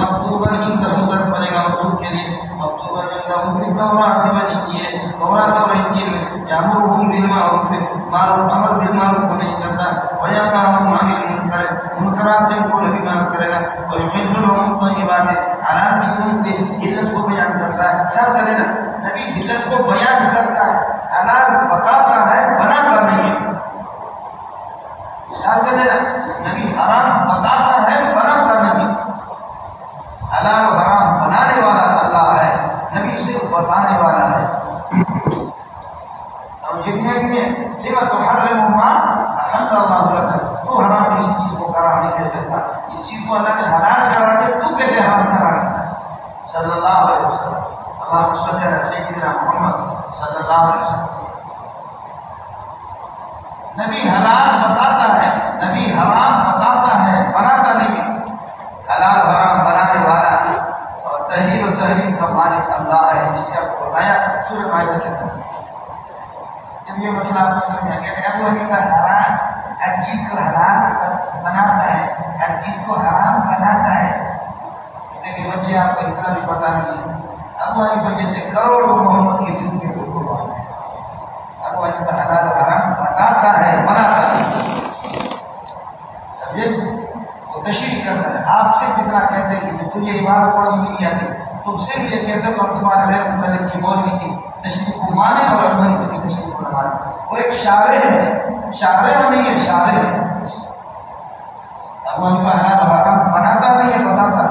مکتوبا عندہم ظرف بنے گا مکتوب کے لیے، مکتوبا عندہم فی التوراۃ والانجیل، تورات اور انجیل میں، یامرہم بالمعروف، امر بالمعروف کو نہیں کرتا، وینہاہم عن المنکر، منکرات سے ان کو نہیں منع کرے گا، ویحل لہم الطیبات، حلال چیزوں کی علت کو بیان کرتا ہے، کیا کرے نا نبی علت کو بیان کرتا ہے، حلال بتاتا ہے بناتا نہیں ہے، کیا کرے نا نبی حرام بتاتا ہے بناتا نہیں، حلال و حرام بنانے والا اللہ ہے، نبی صرف بتانے والا ہے۔ سمجھنے کے لیے لما تحرم ما احل اللہ لك، تو حرام کسی چیز کو قرار نہیں دے سکتا، اس چیز کو اللہ نے حلال کرا دے، تو کیسے حرام کرا دیتا ہے؟ صلی اللہ علیہ وسلم، اللہم صلی علی سیدنا محمد صلی اللہ علیہ وسلم۔ نبی حلال بتاتا ہے، نبی حرام بتاتا ہے بناتا نہیں، حلال حرام بنانے والا ہے، اور تحلیل و تحریم کا مالک اللہ ہے، جس نے آپ کو بتایا سورہ مائدہ کے اندر۔ جب یہ مسئلہ آپ کو سمجھا کہتے ہیں ابو حنیفہ حرام ہر چیز کو حلال بناتا ہے، ہر چیز کو حرام بناتا ہے، لیکن بچے آپ کو اتنا بھی پتہ نہیں ہے، ابو حنیفہ جیسے کروڑوں محمد کے دین کے حقوق والے ہیں، ابو حنیفہ حلال و حرام بتاتا ہے بناتا ہے، سمجھے؟ وہ تشریح کرتا ہے، آپ سے کتنا کہتے ہیں کہ تجھے عبادت پڑھنی نہیں آتی تم صرف یہ کہتے ہو ہم تمہارے غیر متعلق کی مولوی کی تشریف کو مانے اور احمد کی تشریف کو نہ مانے. وہ ایک شارع ہے، شارع نہیں ہے، شارع ہے. ابو حنیفہ بناتا نہیں ہے، بتاتا.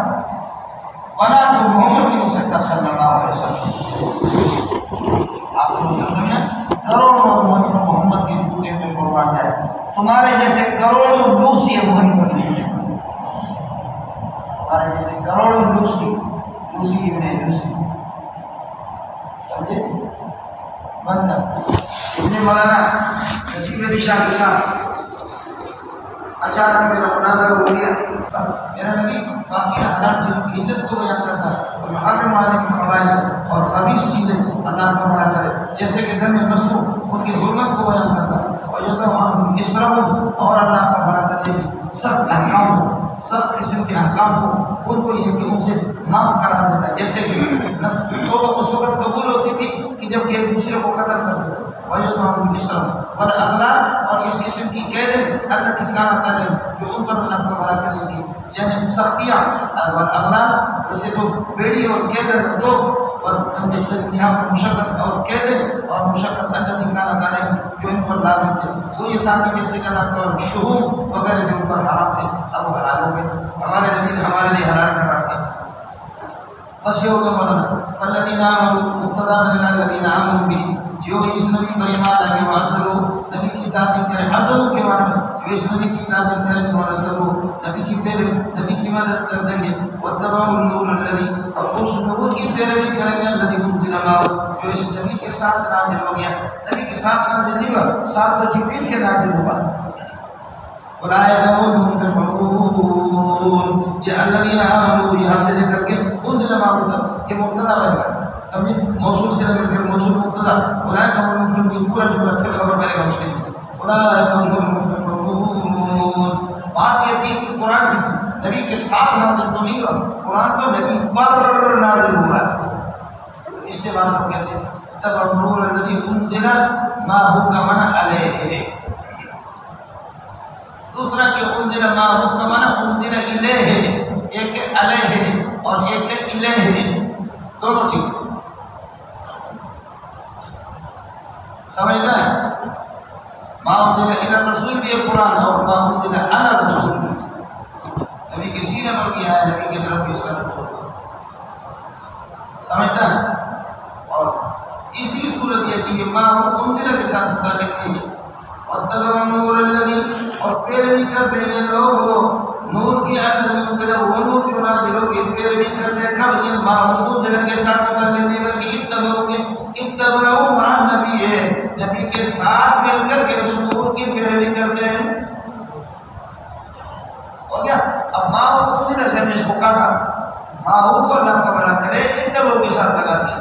بنا تو محمد بھی ہو سکتا صلی اللہ علیہ وسلم. آپ کو سمجھنا کروڑوں محمد کے جوتے پہ قربان جائے. تمہارے جیسے کروڑوں لوسی ابو حنیفہ نہیں ہے. تمہارے جیسے کروڑوں لوسی ابن لوسی سمجھے بندہ. اس نے مولانا نصیب علی شاہ کے ساتھ اچانک میرا مناظرہ ہو گیا. میرا نبی باقی حالات کی عزت کو بیان کرتا ہے اور محرم عالم خبائث اور خبیث چیزیں اللہ کو منع کرے، جیسے کہ دم مسلوب ان کی حرمت کو بیان کرتا ہے اور جیسا وہاں اسرف اور اللہ کا منع کرنے کی سب احکام کو، سب قسم کے احکام کو ان کو یہ کہ ان سے معاف کرا دیتا ہے. جیسے کہ نفس تو اس وقت قبول ہوتی تھی کہ جب ایک دوسرے کو قتل کر دیتا اور اخلاق اور اس قسم کی قید اللہ کی کانت ہے جو ان پر اللہ کو بڑا کرے گی. یعنی سختیاں اور اخلاق جیسے تو بیڑی اور قید دو اور سمجھے یہاں پر مشقت اور قید اور مشقت اللہ کی کانت آنے جو ان پر لازم تھے. وہ یہ تھا کہ جیسے کہ اللہ کا شہوم وغیرہ جو ان پر حرام تھے اب حلال ہو گئے. ہمارے نبی نے ہمارے لیے حلال کرا تھا. بس یہ ہوگا مولانا الذین آمنوا مقتضا من الذین آمنوا به جو اس نبی پر ایمان لائے وہ افضل نبی کی تعظیم کرے. افضل کے معنی جو اس نبی کی تعظیم کرے وہ افضل نبی کی پیروی نبی کی مدد کر دیں گے. واتبعوا النور الذی اور اس نور کی پیروی کریں گے الذی انزل معه جو اس نبی کے ساتھ نازل ہو گیا. نبی کے ساتھ نازل نہیں ہوا، ساتھ تو جبریل کے نازل ہوا. اولئک هم المفلحون. یہ الذین آمنوا یہاں سے لے کر کے انزل معه یہ مبتدا ہے سمجھے، موصول سے لے کر موصول مبتدا. اولئک هم المفلحون کی پورا جملہ پھر خبر کرے گا اس کے لیے. اولئک هم المفلحون. بات یہ تھی کہ قرآن نبی کے ساتھ نازل تو نہیں ہوا، قرآن تو نبی پر نازل ہوا ہے. اس کے بعد وہ کہتے ہیں تب النور الذی انزل معه كمن علیہ. دوسرا کہ انزل معه كمن انزل الیہ، ایک ہے علیہ اور ایک ہے الیہ، دونوں ٹھیک سمجھنا ہے. ما انزل الی الرسول بھی قرآن اور ما انزل علی الرسول نبی کے سینے پر کیا ہے، نبی کی طرف بھی سمجھتا ہے. اور اسی صورت یہ کہ ما انزل کے ساتھ متعلق نہیں ہے. واتبعوا النور الذی اور پیروی کرتے ہیں لوگ نور کی الذی انزل وہ نور جو نازل ہو کے پیروی کرتے کب یہ ما انزل کے ساتھ متعلق نہیں بلکہ اتبعوا مع النبی ہے، نبی کے ساتھ مل کر کے اس نور کی پیروی کرتے ہیں. ہو گیا. اب ما انزل سے ہم نے اس کو کاٹا، ما کو اللہ کا بنا کرے اتبعوا کے ساتھ لگا دیا.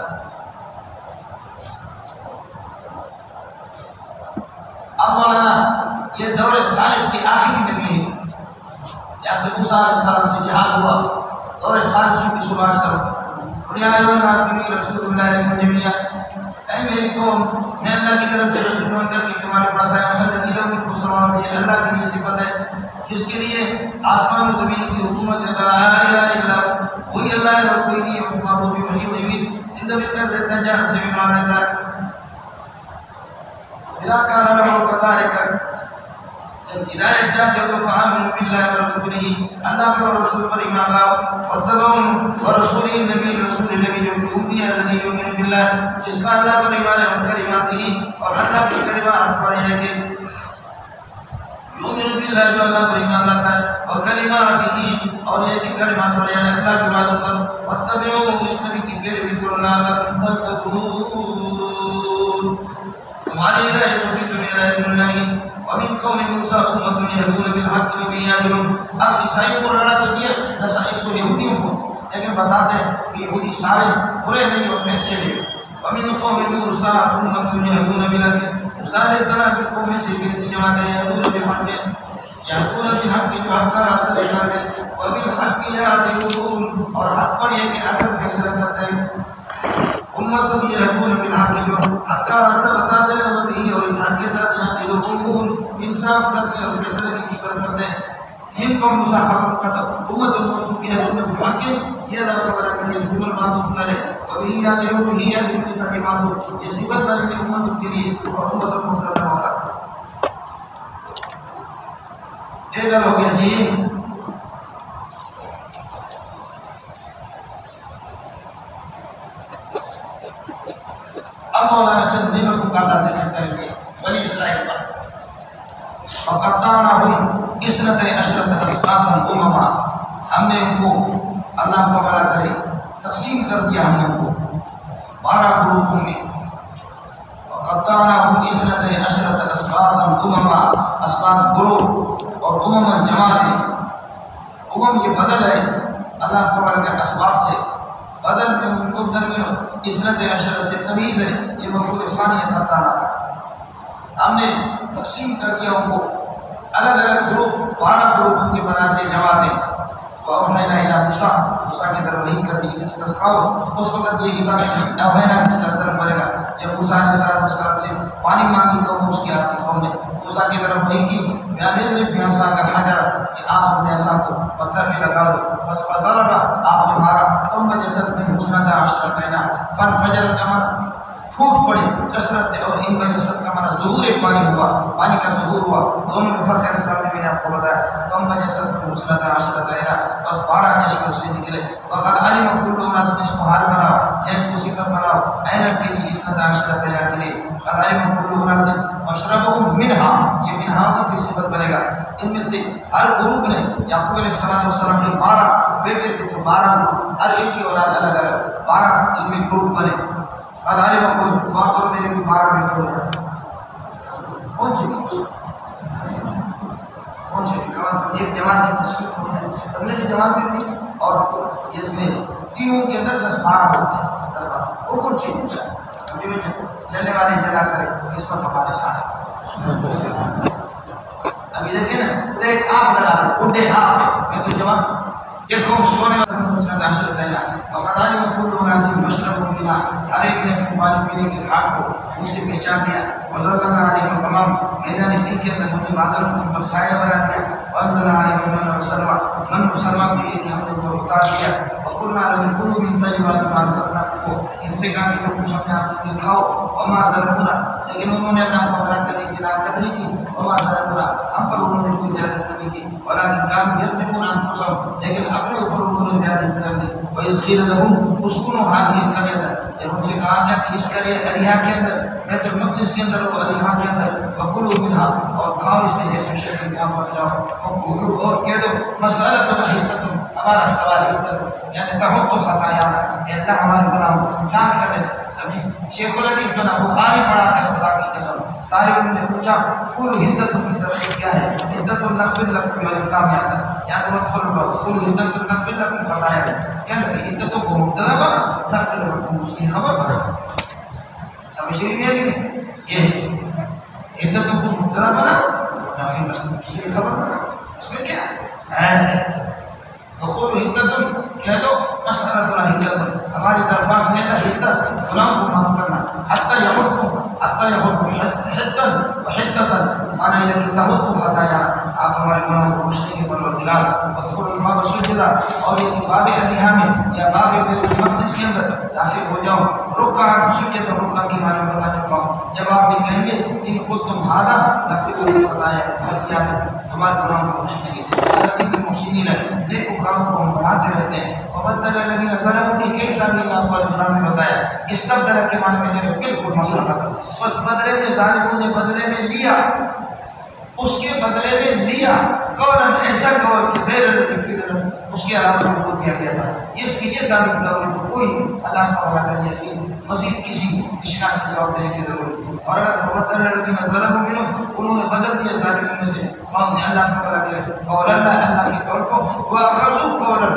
اب مولانا یہ دور ثالث کی آخری نبی ہے. یہاں سے موسیٰ علیہ السلام سے جہاد ہوا، دور ثالث چونکہ صبح سبت یا ایوہ الناس رسول اللہ علیہ جمعیہ. اے میری قوم میں اللہ کی طرف سے رسول بن کر کے تمہارے پاس آیا ہوں. اللہ کی لوگ کو سلام ہے، اللہ کی یہ صفت ہے جس کے لیے آسمان و زمین کی حکومت ہے. لا الہ الا اللہ، وہی اللہ ہے اور کوئی نہیں ہے حکومت بھی وہی وہی زندہ بھی کر دیتا ہے جان سے بھی مان لیتا ہے. اذا كان له كذلك جب ہدایت جان جو تو فآمنوا بالله ورسوله اللہ پر رسول پر ایمان لاؤ. واتبعوا ورسول النبی رسول النبی جو امین ہے الذي يؤمن بالله جس کا اللہ پر ایمان ہے کلماته اور اللہ کی کلمات پر ہے کہ یؤمن بالله جو اللہ پر ایمان لاتا ہے اور کلماته اور یہ کہ کلمات پر یعنی اللہ کی باتوں پر. واتبعوا اس نبی کی پیروی کرو لعلکم تهتدون. تمہاری ہدایت ہوگی تمہیں ہدایت مل جائے گی. ومن قوم موسیٰ امۃ یہدون بالحق وبہ یعدلون. اب عیسائیوں کو رڑا تو دیا اس کو یہودیوں کو، لیکن بتاتے ہیں کہ یہودی سارے برے نہیں ہوتے اچھے نہیں. ومن قوم موسیٰ امۃ یہدون بالحق. موسیٰ علیہ السلام کی قوم میں سے ایسی جماعت ہے یہدون بالحق یہدون بالحق جو حق کا راستہ دکھاتے ہیں. وبالحق یعدلون اور حق پر یہ کہ عدل فیصلہ کرتے ہیں. امت یہدون بالحق جو حق کا راستہ بتاتے ہیں نبی اور اس حق کے ساتھ یعدلون انصاف کرتے ہیں اور فیصلہ کسی پر کرتے ہیں. ان کو موسیٰ خبر کرتا امت ان کو سکی ہے بالحق یہ اللہ تعالیٰ کے لیے حکم باتوں وہی یاد ہے وہی یاد ہے کہ ساری بات ہو یہ صفت بنے گی امت کے لیے اور امت کو کرنا ہوگا. یہ گل ہو گیا جی. اب مولانا چند نعمتوں کا ذکر کریں گے بنی اسرائیل پر. وَقَطَّعْنَاهُمْ اثْنَتَيْ عَشْرَةَ أَسْبَاطًا أُمَمًا ہم نے ان کو اللہ تعالیٰ کرے تقسیم کر دیا ہم نے ان کو 12 گروپوں میں. وَقَطَّعْنَاهُمْ اثْنَتَيْ عَشْرَةَ أَسْبَاطًا أُمَمًا اسباط گروہ اور أُمَمًا جماعتیں. امم یہ بدل ہے اللہ تعالیٰ کے اسباط سے بدل میں مبدل میں اثنتِ عشرہ سے تمیز ہے. یہ مفعول ثانی ہے قطعنا. ہم نے تقسیم کر دیا ان کو الگ الگ گروپ 12 گروپ ان کے بنا دیے جماعتیں. وأوحينا إلى موسیٰ کی طرف وحی کر دی استسقاء. اس وقت یہ اضافہ اوحینا کی طرف بنے گا جب موسیٰ علیہ السلام سے پانی مانگی قوم اس کی آپ کی قوم نے موسیٰ کی طرف وحی کی بیانیزر پیانسا کا حجر کہ آپ اپنے عصا کو پتھر میں لگا دو. بس فضربا آپ نے مارا تم بجسد میں حسنہ عشرہ کہنا فانفجر القمر پھوٹ پڑے کثرت سے اور ان میں جسد کا مانا ظہور پانی ہوا پانی کا ظہور ہوا. دونوں میں فرق کرنے میں نے آپ کو بتایا. کم بجے سب کو مسلط عاشرہ دائرہ بس 12 چشموں سے نکلے. وقت علم کل ناس نے اس کو حال بناؤ یا اس کو صفت بناؤ اینت کے لیے اسنت عاشرہ دائرہ کے لیے. قد علم کل ناس مشربهم منها یہ منها کا بھی صفت بنے گا. ان میں سے ہر گروپ نے یعقوب علیہ السلام کے 12 بیٹے تھے تو 12 ہر ایک کی اولاد الگ الگ 12 ان میں گروپ بنے. قد علم کل بات اور میرے بھی 12 بیٹے ہوئے. کون سی ایک جماعت کی تشکیل ہوئی ہے تبلیغی جماعت بھی تھی اور اس میں تینوں کے اندر 10-12 ہوتے ہیں. وہ کچھ چیز جلنے والے جلا کرے اس وقت ہمارے ساتھ ابھی دیکھیں نا ایک آپ لگا دیں اڈے آپ میں تو جماعت یہ قوم سونے والا مسئلہ عاشر دینا اور قدائی مفعول مناسب مشرب ممکنہ ہر ایک نے اپنے پانی پینے کے گھاٹ کو اس سے پہچان دیا. وزرنا علیہ تمام میدان دین کے اندر ہم نے بادل کو پر سایہ بنا دیا. وانزلنا علیہ من وسلم من وسلم بھی ہم نے کو اتار دیا. وقلنا لهم كلوا من طيبات ما رزقناكم ان سے کہا کہ کچھ اپنے آپ کو کھاؤ. وما ظلمونا لیکن انہوں نے اپنا مقرر کرنے کی ناقدری کی. وما ظلمونا ہم پر انہوں نے کوئی زیادت نہیں کی ولكن كانوا يظلمون انفسهم لیکن اپنے اوپر انہوں نے زیادت کر دی. وإذ قيل لهم اسكنوا هذه القرية جب ان سے کہا گیا کہ اس قریہ کے اندر بیت المقدس کے اندر اور علیحہ کے اندر وکلوا منها اور کھاؤ اس سے جیسے شکل میں آپ بن جاؤ. وقولوا اور کہہ دو مسألۃ حدت ہمارا سوال حدت یعنی تحط خطایا کہ اللہ ہمارے گناہوں کو جان کر دے. سمجھے شیخ الحدیث بنا بخاری پڑھاتے ہیں خدا کی قسم. طالب نے پوچھا کل حدت کی طرف کیا ہے. حدت النفل لکم والکلام میں آتا ہے یاد وقفل کل حدت النفل لکم خطایا ہے کیا حدتوں کو مبتدا بنا نفل لکم اس کی خبر بنا. سمجھ رہی ہے یہ حدتوں کو مبتدا بنا نفل لکم اس کی خبر بنا. اس میں کیا ہے وقول حدت کہہ دو مسألۃ حدت ہماری درخواست ہے حدت غلام کو معاف کرنا حتی یحب حدتا وحدتا مانا یہ کہ تحط خطایا آپ ہمارے گناہوں کو بخشنے کے پروردگار. وادخلوا الباب سجدا اور یہ باب علیحہ میں یا باب بیت المقدس کے اندر داخل ہو جاؤ. رکعا سجدہ رکعا کی معنی بتا چکا ہوں. جب آپ یہ کہیں گے ان کو تمہارا نفل خطایا تمہارے گناہوں کو بخشنے کے لیے محسنین نیک کاموں کو ہم بڑھاتے رہتے ہیں. وبدل الذین ظلموا کی کئی تعبیر آپ کو قرآن میں بتایا. استبدل کے معنی میں نے بالکل مسئلہ تھا. بس بدلے میں ظالموں نے بدلے میں لیا اس کے بدلے میں لیا قولاً ایسا قول کہ غیر الذی اس کے علاوہ کو دیا گیا تھا. اس کی یہ دعوی کرو تو کوئی اللہ تعالیٰ کا یقین مزید کسی اشکال کی جواب دینے کی ضرورت. اور وبدل الذین ظلموا منهم انہوں نے بدل دیا ظالموں میں سے قوم نے اللہ تعالیٰ کے قول اللہ کے قول کو وَأَخَذُوا قَوْلًا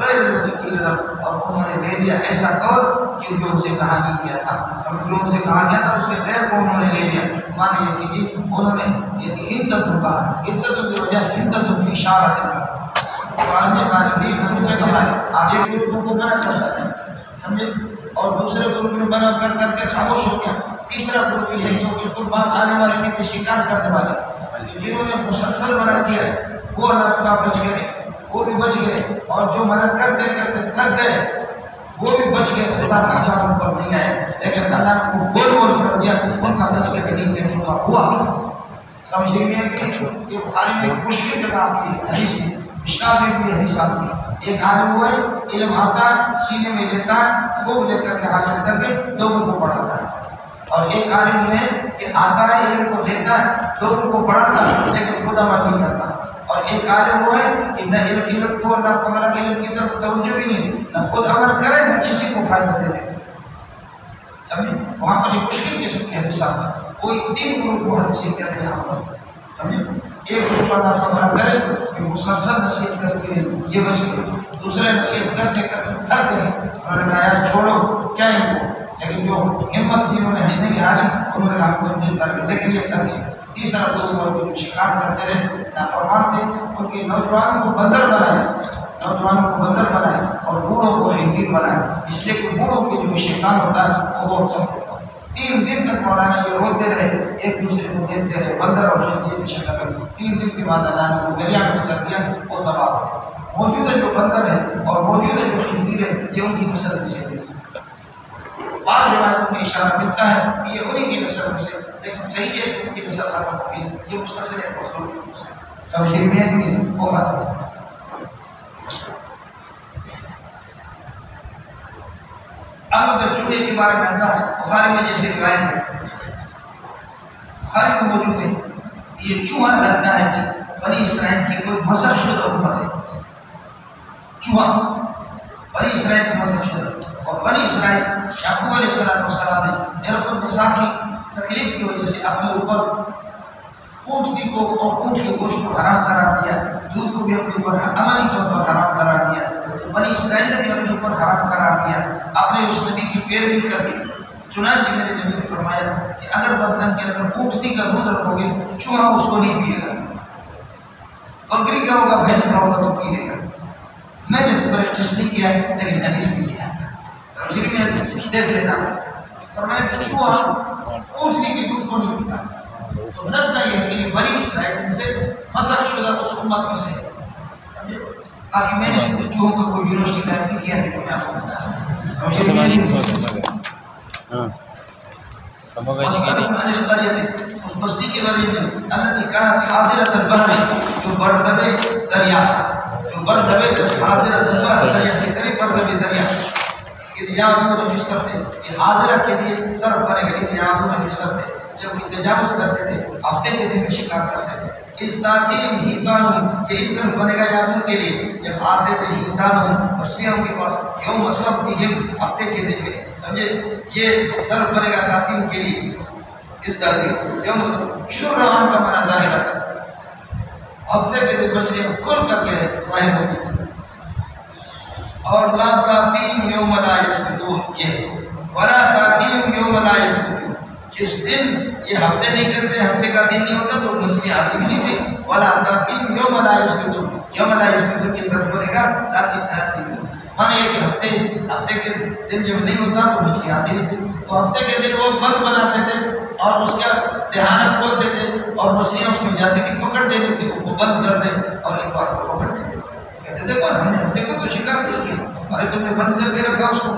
غَيْرَ الَّذِي قِيلَ لَهُمْ اور انہوں نے لے لیا ایسا قول کہ جو ان سے کہا نہیں گیا تھا. جو ان سے کہا گیا تھا اس کے غیر کو انہوں نے لے لیا. مانے یہ کہ انہوں نے حدت کہا. حدت کی وجہ حدت کی اشارت ہے. سمجھے اور دوسرے گروپ میں بنا کر کر کے خاموش ہو گیا. تیسرا گروپ یہ ہے جو بالکل بعض آنے والے کے شکار کرنے والے جنہوں نے مسلسل منع کیا وہ اللہ تعالیٰ بچ گئے وہ بھی بچ گئے. اور جو منع کرتے کرتے تھک گئے وہ بھی بچ گئے، خدا کا عذاب ان پر نہیں آیا، لیکن اللہ نے کو گول گول کر دیا، ان کا تذکرہ کریم کے ہوا سمجھ رہی ہے کہ یہ بخاری میں ایک مشکل جگہ آتی ہے حدیث میں، مشکات میں بھی حدیث آتی ہے، ایک عالم وہ ہے علم آتا ہے سینے میں لیتا ہے خوب لے کر کے حاصل کر کے لوگوں کو پڑھاتا ہے، اور ایک عالم وہ ہے کہ آتا ہے علم کو لیتا ہے لوگوں کو پڑھاتا ہے لیکن خود عمل نہیں کرتا، اور ایک عالم وہ ہے کہ نہ علم کو نہ کمرہ علم کی طرف توجہ بھی نہیں، نہ خود عمل کرے نہ کسی کو فائدہ دے دے، سمجھے وہاں پر یہ مشکل قسم کی حدیثات ہے، کوئی تین گروپ کو حدیثیں کہتے ہیں یہاں پر، سمجھے ایک گروپ پر نہ کرے کہ مسلسل نصیحت کرتی رہے یہ بچ گئے، دوسرے نصیحت کرتے کرتے تھک گئے، انہوں نے کہا یار چھوڑو کیا ان کو، لیکن جو ہمت تھی انہوں نے نہیں ہاری انہوں نے کہا ہم کو دل کر گئے، لیکن یہ تھک گئے، تیسرا گروپ اور جو شکار کرتے رہے نافرمان تھے، ان کے نوجوانوں کو بندر بنائے، نوجوانوں کو بندر بنائے اور بوڑھوں کو خنزیر بنائے، اس لیے کہ بوڑھوں کے جو شیطان ہوتا ہے وہ بہت سخت ہوتا ہے، 3 دن تک مولانا یہ روتے رہے ایک دوسرے کو دیکھتے رہے بندر اور خنزیر کی شکل میں، 3 دن کے بعد اللہ نے وہ دریا میں کر دیا وہ تباہ ہو گیا، موجودہ جو بندر ہے اور موجودہ جو خنزیر ہے یہ ان کی نسل میں سے ہے، بعض روایتوں میں اشارہ ملتا ہے کہ یہ انہی کی نسل میں سے، لیکن صحیح ہے کہ ان کی نسل ختم ہوگی، یہ مستقل ایک مخلوق ہے، سمجھ رہی ہے کہ وہ ختم ہوگا۔ اب اگر چوہے کے بارے میں آتا ہے بخاری میں جیسے روایت ہے، بخاری میں موجود ہے، یہ چوہا لگتا ہے کہ بنی اسرائیل کی کوئی مسخ شدہ امت ہے، چوہا بنی اسرائیل کی مسخ شدہ، اور بنی اسرائیل یعقوب علیہ السلام نے حرف النساء کی تکلیف کی وجہ سے اپنے اوپر اونٹنی کو اور اونٹ کے گوشت کو حرام قرار دیا، دودھ کو بھی اپنے اوپر عملی طور پر حرام قرار دیا، تو بنی اسرائیل نے بھی اپنے اوپر حرام قرار دیا، اپنے اس نبی کی پیروی کر دی، چنانچہ میرے نبی نے فرمایا کہ اگر برتن کے اندر اونٹنی کا دودھ رکھو گے چوہا اس کو نہیں پیے گا، بکری کا ہوگا بھینس کا ہوگا تو پی لے گا، میں نے پریکٹس نہیں کیا لیکن حدیث نہیں کیا، دیکھ لینا فرمایا کہ چوہا اونٹنی کے دودھ کو نہیں پیتا، تو لگتا یہ ہے کہ بنی اسرائیل سے مسخ شدہ اس امت میں سے، سمجھے باقی میں نے چوہوں کا کوئی یونیورسٹی ٹائم نہیں کیا لیکن میں آپ کو بتایا اس بستی کے بارے میں الذی کانت حاضرۃ البحر جو بردبے دریا تھا، جو بردبے حاضرۃ البحر دریا سے قریب بردبے دریا، اتجاوز فی السبت یہ حاضرہ کے لیے صرف بنے گا، اتجاوز فی السبت جب تجاوز کرتے تھے ہفتے کے دن میں شکار کرتے تھے، اس داتیم ہیتانم یہ صرف بنے گا یادوں کے لیے جب آتے تھے ہیتانم مچھلیوں کے پاس یوم سبتہم ہفتے کے دن میں، سمجھے یہ صرف بنے گا داتیم کے لیے، اس داتیم یوم سبت شرعان کا معنی ظاہر ہے، ہفتے کے دن مچھلیاں کھل کر کے ظاہر ہوتی تھی، اور لا تاتیم یوم لا یسبتون یہ ولا تاتیم یوم لا یسبتون جس دن یہ ہفتے نہیں کرتے ہفتے کا دن نہیں ہوتا تو مچھلی آتی بھی نہیں تھی، ولا تاتیم یوم لا یسبتون یوم لا یسبتون کی ضرورت پڑے گا تاتیم مانے یہ کہ ہفتے کے دن جب نہیں ہوتا تو مچھلی آتی نہیں تھی، تو ہفتے کے دن وہ بند بناتے تھے اور اس کا دہانت کھولتے تھے اور مچھلیاں اس میں جاتی تھی پکڑ دیتی تھی، وہ بند کر دیں اور اتوار کو پکڑتے تھے، دیکھو ہم نے ہفتے کو تو شکار نہیں کیا، ارے تم نے بند کر کے رکھا اس کو،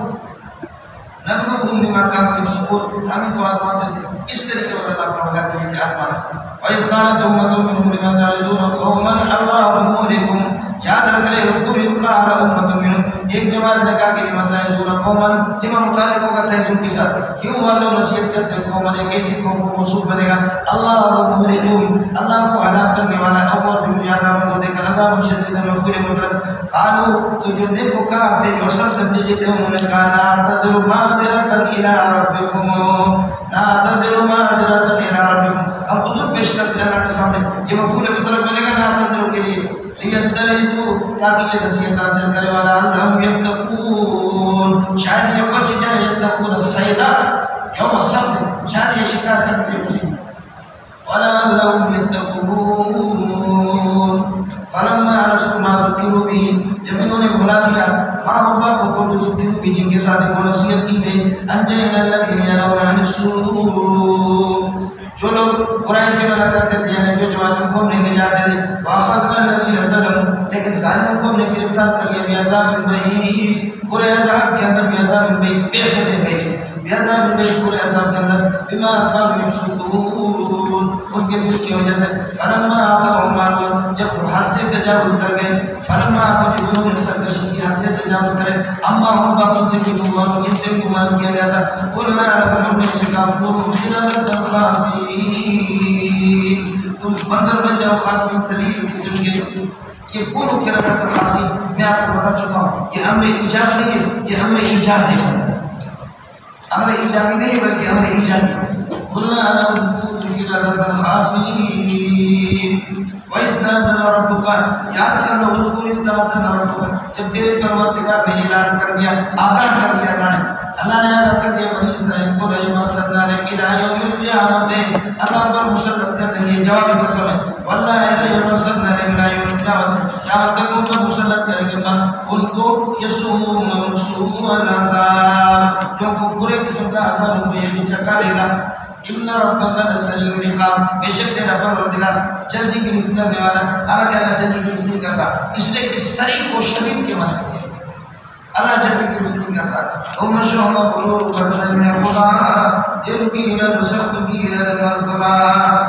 نبلوہم بما کانوا یفسقون ہم ان کو آزماتے تھے، اس طریقے پر اللہ تعالیٰ نے کہ آزمانا، وَإِذْ قَالَتْ أُمَّةٌ مِّنْهُمْ لِمَ تَعِظُونَ قَوْمًا اللَّهُ مُهْلِكُهُمْ یاد رکھ لے حضور اذ قال امۃ منهم ایک جماعت نے کہا کہ لما تعظون قوما لما متعلق ہوگا تعظون کے ساتھ کیوں والو نصیحت کرتے قوم نے کیسی قوم کو موصوف بنے گا اللہ مہلکون اللہ کو ہلاک کرنے والا او موصوف عذاب کو دے گا عذاب شدید مغفور مطلق قالوا تو جو نیکو کار تھے جو اصل تبلیغ تھے انہوں نے کہا لا تذروا معذرۃ الى ربکم لا تذروا معذرۃ الى ربکم اب حضور پیش کرتے اللہ کے سامنے یہ مفعول مطلق بنے گا لا تذروا کے لیے لیدرجو تاکہ یہ نصیحت حاصل کرے والا ہم یتقون شاید یہ بچ جائے یتقون الصیدہ یوم السبت شاید یہ شکار کرنے سے بچیں ولا لهم يتقون فلما نسوا ما ذكروا به جب انہوں نے بھلا دیا ماں باپ کو جو ذکر بھی جن کے ساتھ وہ نصیحت کی گئی انجینا الذین ينهون عن السوء جو لوگ برائی سے منع کرتے تھے یعنی جو جماعتوں کو نہیں جاتے تھے وَأَخَذْنَا الَّذِينَ ظَلَمُوا لیکن ظالموں کو ہم نے گرفتار کر لیا بعذاب بئیس برے عذاب کے اندر بعذاب بئیس پیسے سے بئیس بعذاب بئیس برے عذاب کے اندر بما كانوا يفسقون ان کے اس کی وجہ سے فلما آتاهم ما جب حد سے تجاوز کر گئے فلما آتاهم جنہوں نے سرکشی کی حد سے تجاوز کرے اما ہم باتوں سے کی گمان ان سے گمان کیا گیا تھا قلنا لكم من شكافور خلال الخاسرين تم بندر بن جاؤ خاصی ذلیل قسم کے یہ کون کہہ رہا تھا خاصی میں آپ کو بتا چکا ہوں یہ امر ایجاد نہیں ہے یہ امر ایجاد ہے امر ایجادی نہیں ہے بلکہ امر ایجادی ہے قلنا لكم خلال الخاسرين وَإِذْ نَزَلَ رَبُّكَ یاد کر لو اس کو اس طرح سے ربک جب تیرے پروردگار نے اعلان کر دیا آگاہ کر دیا اللہ نے آگاہ کر دیا بنی اسرائیل کو رجمہ صدنا نے الہ یوم القیامت اللہ پر مسلط کر دیں یہ جواب قسم ہے واللہ الہ صدنا نے الہ یوم القیامت قیامت تک ان پر مسلط کریں گے ان کو یسومون سوء العذاب جو کو برے قسم کا عذاب ان کو یہ بھی چکا دے گا ان ربک لسریع العقاب بے شک تیرا پروردگار جلدی کی رفتہ کرنے والا اللہ تعالیٰ جلدی کی رفتہ کرتا اس لیے کہ سریع کو شدید کے معنی اللہ جلدی کی رفتہ کرتا ام شوہم قلوب برحلم خدا دل کی ارد سخت کی ارد مذکرہ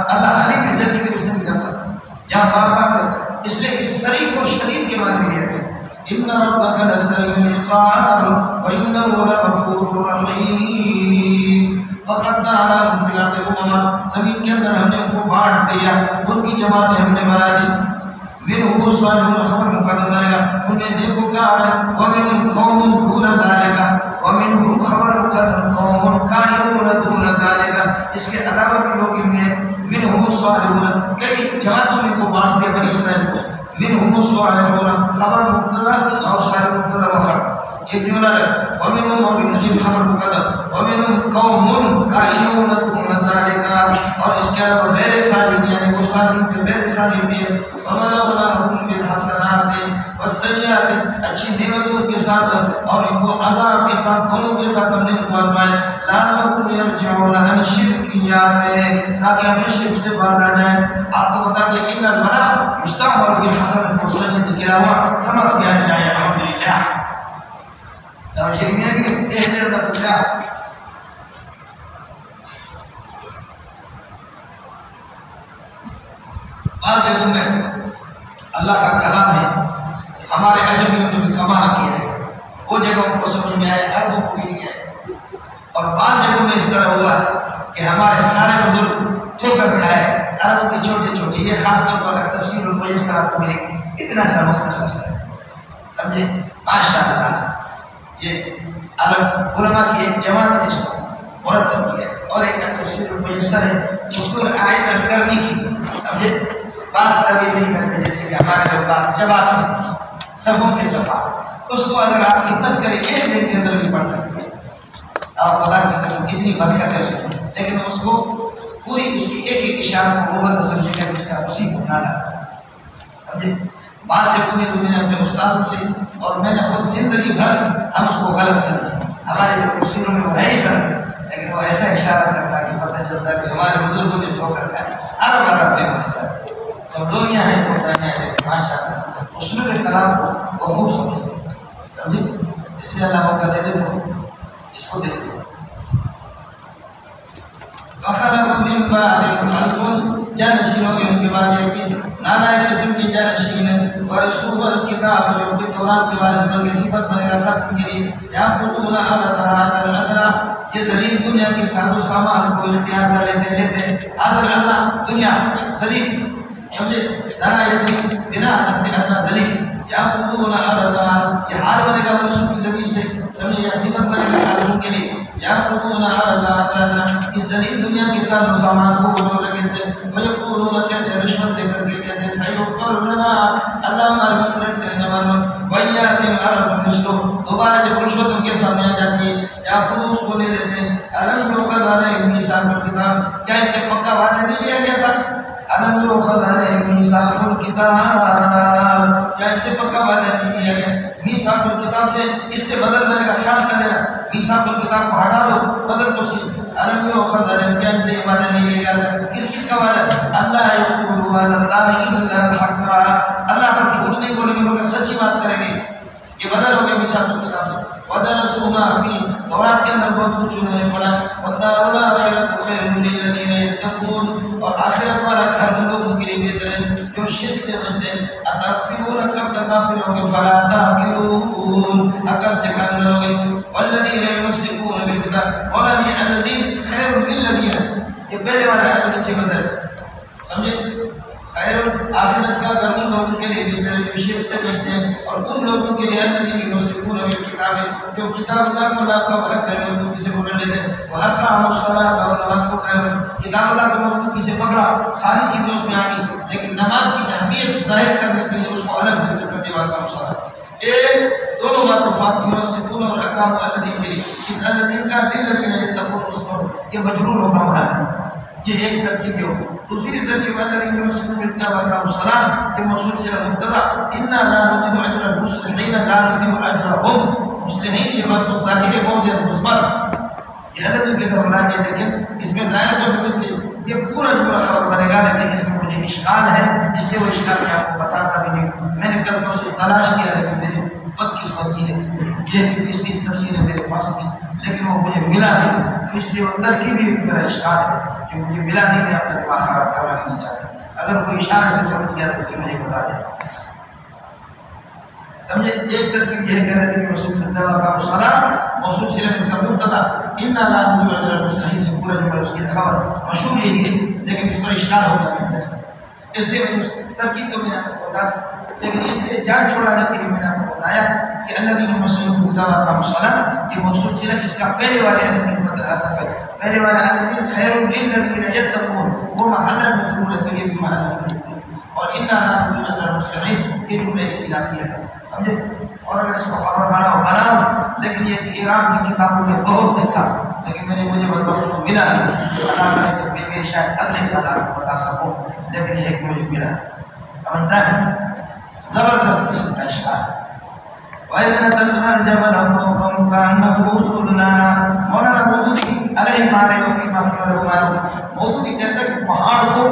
اللہ علی کی جلدی کی رفتہ کرتا یا بابا کرتا اس لیے کہ سریع کو شدید کے معنی لیا ہے ان ربک لسریع العقاب وانه لغفور رحیم وقت تعالیٰ فی الارض امما زمین کے اندر ہم نے ان کو بانٹ دیا ان کی جماعتیں ہم نے بنا دی منهم الصالحون خبر مقدم بنے گا ان میں نیکوکار ہیں ومنهم قوم دون ذالک ومنهم خبر مقدم قوم قائمون دون ذالک اس کے علاوہ بھی لوگ ان میں منهم الصالحون کئی جماعتوں میں کو بانٹ دیا بنی اسرائیل کو منهم الصالحون خبر مقدم اور صالح مقدم وخبر یہ جملہ ہے وَمِنْهُمْ وَمِنْهُمْ خبر مقدم وَمِنْهُمْ قَوْمٌ قَائِمُونَ دُونَ ذَلِكَ اور اس کے علاوہ غیر صالحین یعنی وہ صالحین تھے غیر صالحین بھی ہے وَمَنَوْنَاهُمْ بِالْحَسَنَاتِ وَالسَّيِّئَاتِ اچھی نعمتوں کے ساتھ اور ان کو عذاب کے ساتھ دونوں کے ساتھ ہم نے ان کو آزمائے لَعَلَّهُمْ يَرْجِعُونَ عَنِ الشِّرْكِ تاکہ ہم شرک سے باز آ جائیں آپ کو بتا دیں کہ ان المنع مستعمل بالحسنۃ والسیئۃ کے علاوہ کما کیا جائے الحمدللہ اور یہ میاں کہ تہجر دا پوچھا بعض جگہوں میں اللہ کا کلام ہے ہمارے عجمیوں نے بھی کمال کیا ہے وہ جگہوں کو سمجھ میں آئے عربوں کو بھی نہیں آئے اور بعض جگہوں میں اس طرح ہوا کہ ہمارے سارے بزرگ ٹھوکر کھائے عربوں کی چھوٹے چھوٹے یہ خاص طور پر اگر تفسیر المجسرہ کو میرے اتنا سا مختصر سا سمجھے ماشاء اللہ یہ عرب علماء کی ایک جماعت نے اس کو مرتب کیا اور ایک تفسیر المجسر ہے اس کو آئزہ کرنی کی سمجھے بات طویل نہیں کرتے جیسے کہ ہمارے لوگ بات چباتے ہیں سبوں کے صفحہ اس کو اگر آپ خدمت کریں ایک دن کے اندر بھی پڑھ سکتے ہیں اور خدا کی قسم اتنی برکت ہے اس کو لیکن اس کو پوری اس کی ایک ایک اشارہ کو محبت سمجھے کر اس کا وسیع اٹھانا سمجھے بات جب میں تو میں نے اپنے استادوں سے اور میں نے خود زندگی بھر ہم اس کو غلط سمجھے ہمارے جو تفسیروں میں وہ ہے ہی غلط لیکن وہ ایسا اشارہ کرتا کہ پتہ چلتا کہ ہمارے بزرگوں نے دھوکہ کھایا عرب عرب میں بہت سارے جب دنیا ہے بتائیاں ہیں لیکن ماشاء اللہ اسلوب کلام کو وہ خوب سمجھتے ہیں سمجھے اس لیے اللہ موقع دے دے تو اس کو دیکھتے وَخَلَقُ مِن بَعْدِهِمْ خَلْفٌ جانشینوں کے ان کے بعد یہ کہ نانا قسم کی جانشین ورثوا الکتاب جو کہ تورات کے وارث بن کے صفت بنے گا فرق کے لیے یاخذون هذا الادنى یہ ذلیل دنیا کے ساز و سامان کو اختیار کر لیتے هذا الادنى دنیا ذلیل سمجھے ذرا یدری بنا حد سے ادنا ذلیل یاخذون هذا یہ حال بنے گا منصوب کی زمین سے سمجھے یا صفت بنے گا تعلق کے لیے یاخذون هذا الادنى اس ذلیل دنیا کے ساز و سامان کو وہ لگے تھے ويقولون کہتے رشوت دے کر کے کہتے سيغفر لنا اللہ ہماری مغفرت کرنے والوں ویاتم عرف مثلو دوبارہ جب رشوت ان کے سامنے آ جاتی ہے یا خلوص کو لے لیتے ہیں الم یؤخذ علیہم میثاق الکتاب کیا ان سے پکا وعدہ نہیں لیا گیا تھا الم یؤخذ علیہم میثاق الکتاب کیا ان سے پکا وعدہ نہیں لیا گیا میثاق الکتاب سے اس سے بدل دینے کا خیال کر لینا میثاق الکتاب کو ہٹا دو بدل کو صحیح الم یؤخذ الامتحان سے وعدہ نہیں لے گا. کس چیز کا وعدہ؟ اللہ یقول وعد اللہ الا الحق، اللہ پر جھوٹ نہیں بولیں گے مگر سچی بات کریں گے. یہ بدل ہو گیا مثال کی کتاب سے. ودرسوا ما فيه، تورات کے اندر بہت کچھ انہوں نے پڑھا. والدار الآخرة خير للذين يتقون، اور آخرت والا گھر لوگوں کے لیے بہتر ہے جو شرک سے بچتے ہیں. اتغفلون کب تک غافل ہوگے؟ فلا تعقلون، عقل سے کام لو گے. والذین یمسکون بالکتاب، اور الذین خیر للذین، یہ پہلے والا ہے تو سے بدل سمجھے. خیر آخرت کا گھر ان لوگوں کے لیے بہتر ہے جو شرک سے بچتے ہیں، اور ان لوگوں کے لیے الذین یمسکون بالکتاب، جو کتاب اللہ کو لا قبول کرنے والوں کسی کو پکڑ لیتے ہیں. وَأَقَامُوا الصَّلَاةَ، اور نماز کو قائم رکھتے. کتاب اللہ کو مضبوطی سے پکڑا، ساری چیزیں اس میں آ گئی، لیکن نماز کی اہمیت ظاہر کرنے کے لیے اس کو الگ ذکر کرتے وَأَقَامُوا الصَّلَاةَ. ایک دونوں باتوں فاق یمسکون اور اقاموا الذین کے لیے. اس الذین کا للذین یتقون اسم، یہ مجرور ہوگا وہاں، یہ ایک ترکیب ہے. دوسری ترکیب الذین یمسکون بالکتاب وَأَقَامُوا الصَّلَاةَ، یہ موصول سے مبتدا. انا لا نضيع اجر المصلحین، لا نضيع اجرهم. مسلمین یہ بات تو ظاہر ہے بہت زیادہ مثبت، یہ الذین کی طرف راجع ہے، لیکن اس میں ظاہر کو سمجھ لیں یہ پورا جملہ خبر بنے گا، لیکن اس میں مجھے اشکال ہے، اس لیے وہ اشکال میں آپ کو بتاتا بھی نہیں. میں نے کل اس کو تلاش کیا لیکن میری بدقسمتی ہے یہ کہ اس کی تفسیر میرے پاس تھی لیکن وہ مجھے ملا نہیں، تو اس لیے وہ ترکیبی میرا اشکال ہے جو مجھے ملا نہیں. میں آپ کا دماغ خراب کرنا نہیں چاہتا، اگر کوئی اشارے سے سمجھ گیا تو پھر مجھے بتا دیں. سمجھے ایک ترکیب یہ کہہ رہے تھے کہ رسول اللہ کا صلاۃ موصول صرف کا مبتدا انا لا نضيع اجر المصلحین، پورا جملہ اس کی خبر مشہور یہی ہے، لیکن اس پر اشکال ہوتا ہے اس لیے میں اس ترکیب تو میں نے آپ کو بتا دی، لیکن اس لیے جان چھوڑانے کے لیے میں نے آپ کو بتایا کہ الذین یمسکون بالکتاب والصلاۃ، یہ موصول صرف اس کا پہلے والے الذین متعلق ہے. پہلے والا الذین خیر للذین یتقون وہ محل مذکور ہے، تو یہ بھی محل مذکور ہے. اور انا لا نضيع اجر المصلحین یہ جملہ اختلافی ہے سمجھے. اور اگر اس کو خبر بناؤ لیکن یہ ایران کی کتابوں میں بہت دیکھا لیکن مجھے بتاؤ ملا نہیں. اللہ نے جب میں شاید اگلے سال آپ کو بتا سکوں، لیکن یہ کہ مجھے ملا سمجھتا ہے زبردست قسم کا اشکال. وَإِذْ نَتَقْنَا الْجَبَلَ فَوْقَهُمْ كَأَنَّهُ ظُلٌّ لَّنَا، مولانا مودودی علیہ مودودی کہتا ہے کہ پہاڑ کو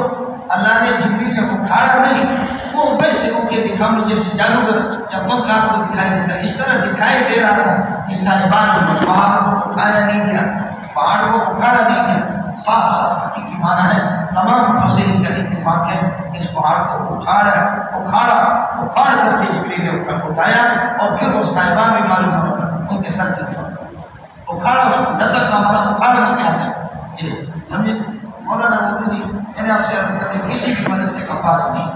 اللہ نے جبریل کا اٹھایا نہیں، وہ ویسے ان کے دکھاؤں جیسے جادوگر جب پنکھ آپ کو دکھائی دیتا ہے اس طرح دکھائی دے رہا تھا. اس صاحبان نے پہاڑ کو اٹھایا نہیں گیا، پہاڑ کو اٹھایا نہیں گیا. صاف صاف حقیقی معنی ہے، تمام مفسرین کا اتفاق ہے اس پہاڑ کو اٹھاڑ کر کے جبریل نے اٹھایا اور پھر وہ صاحبان میں معلوم ہو رہا تھا ان کے سر کی طرف اکھاڑا. اس کو نظر کا معنی اکھاڑنا کیا ہے یہ سمجھے. مولانا مودودی میں نے آپ سے عرض کر دیا کسی بھی مدد سے کفارت نہیں.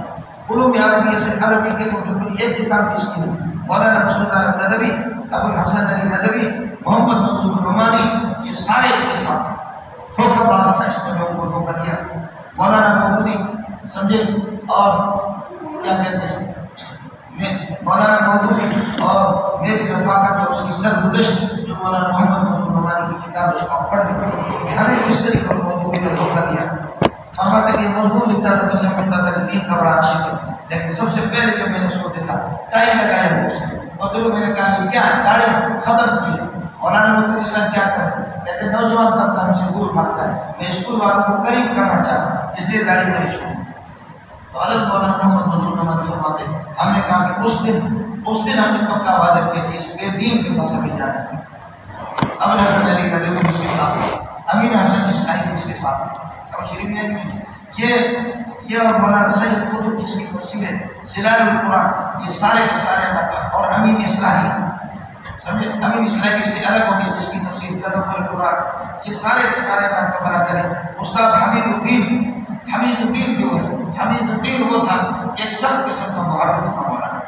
علوم عربی سے عربی کے مطلب ایک کتاب کی اس کی مولانا رسول اللہ ندوی، ابو الحسن علی ندوی، محمد منصور نعمانی، یہ سارے اس کے ساتھ دھوکہ باز تھا، اس نے لوگوں کو دھوکہ دیا. مولانا مودودی سمجھے اور کیا کہتے ہیں مولانا مودودی اور میری رفاقت اور اس کی سرگزشت جو مولانا محمد منصور نعمانی کی کتاب اس کو پڑھ کہ ہمیں کس طریقے مودودی نے دھوکہ دیا. فرماتا کہ یہ مضمون لکھتا تھا تو سمجھتا تھا کہ دین کا بڑا عاشق ہے، لیکن سب سے پہلے جب میں نے اس کو دیکھا ٹائم لگایا ہے اس نے اور تو میں نے کہا یہ کیا ہے داڑھی ختم کی. مولانا مودودی صاحب کیا کریں کہتے نوجوان طبقہ ہم سے دور بھاگتا ہے، میں اسکول والوں کو قریب کرنا چاہتا ہوں اس لیے داڑھی میری چھوڑ. تو حضرت مولانا محمد منصور نعمانی فرماتے ہم نے کہا کہ اس دن ہم نے پکا وعدہ کیا کہ اس بے دین کے پاس ابھی جانا ہے. ابو الحسن علی ندوی اس کے ساتھ، امین حسن اسلائی اس کے ساتھ، سمجھ رہی ہیں یہ اور مولانا سید قطب جس کی تفسیر ہے ظلال القرآن، یہ سارے کے سارے اور امین اصلاحی سمجھے. امین اصلاحی سے الگ ہو گیا جس کی تفسیر تدبر القرآن، یہ سارے کے سارے بات کا بنا کریں. استاد حمید الدین جو ہے حمید الدین وہ تھا ایک سخت قسم کا محرم تھا مولانا.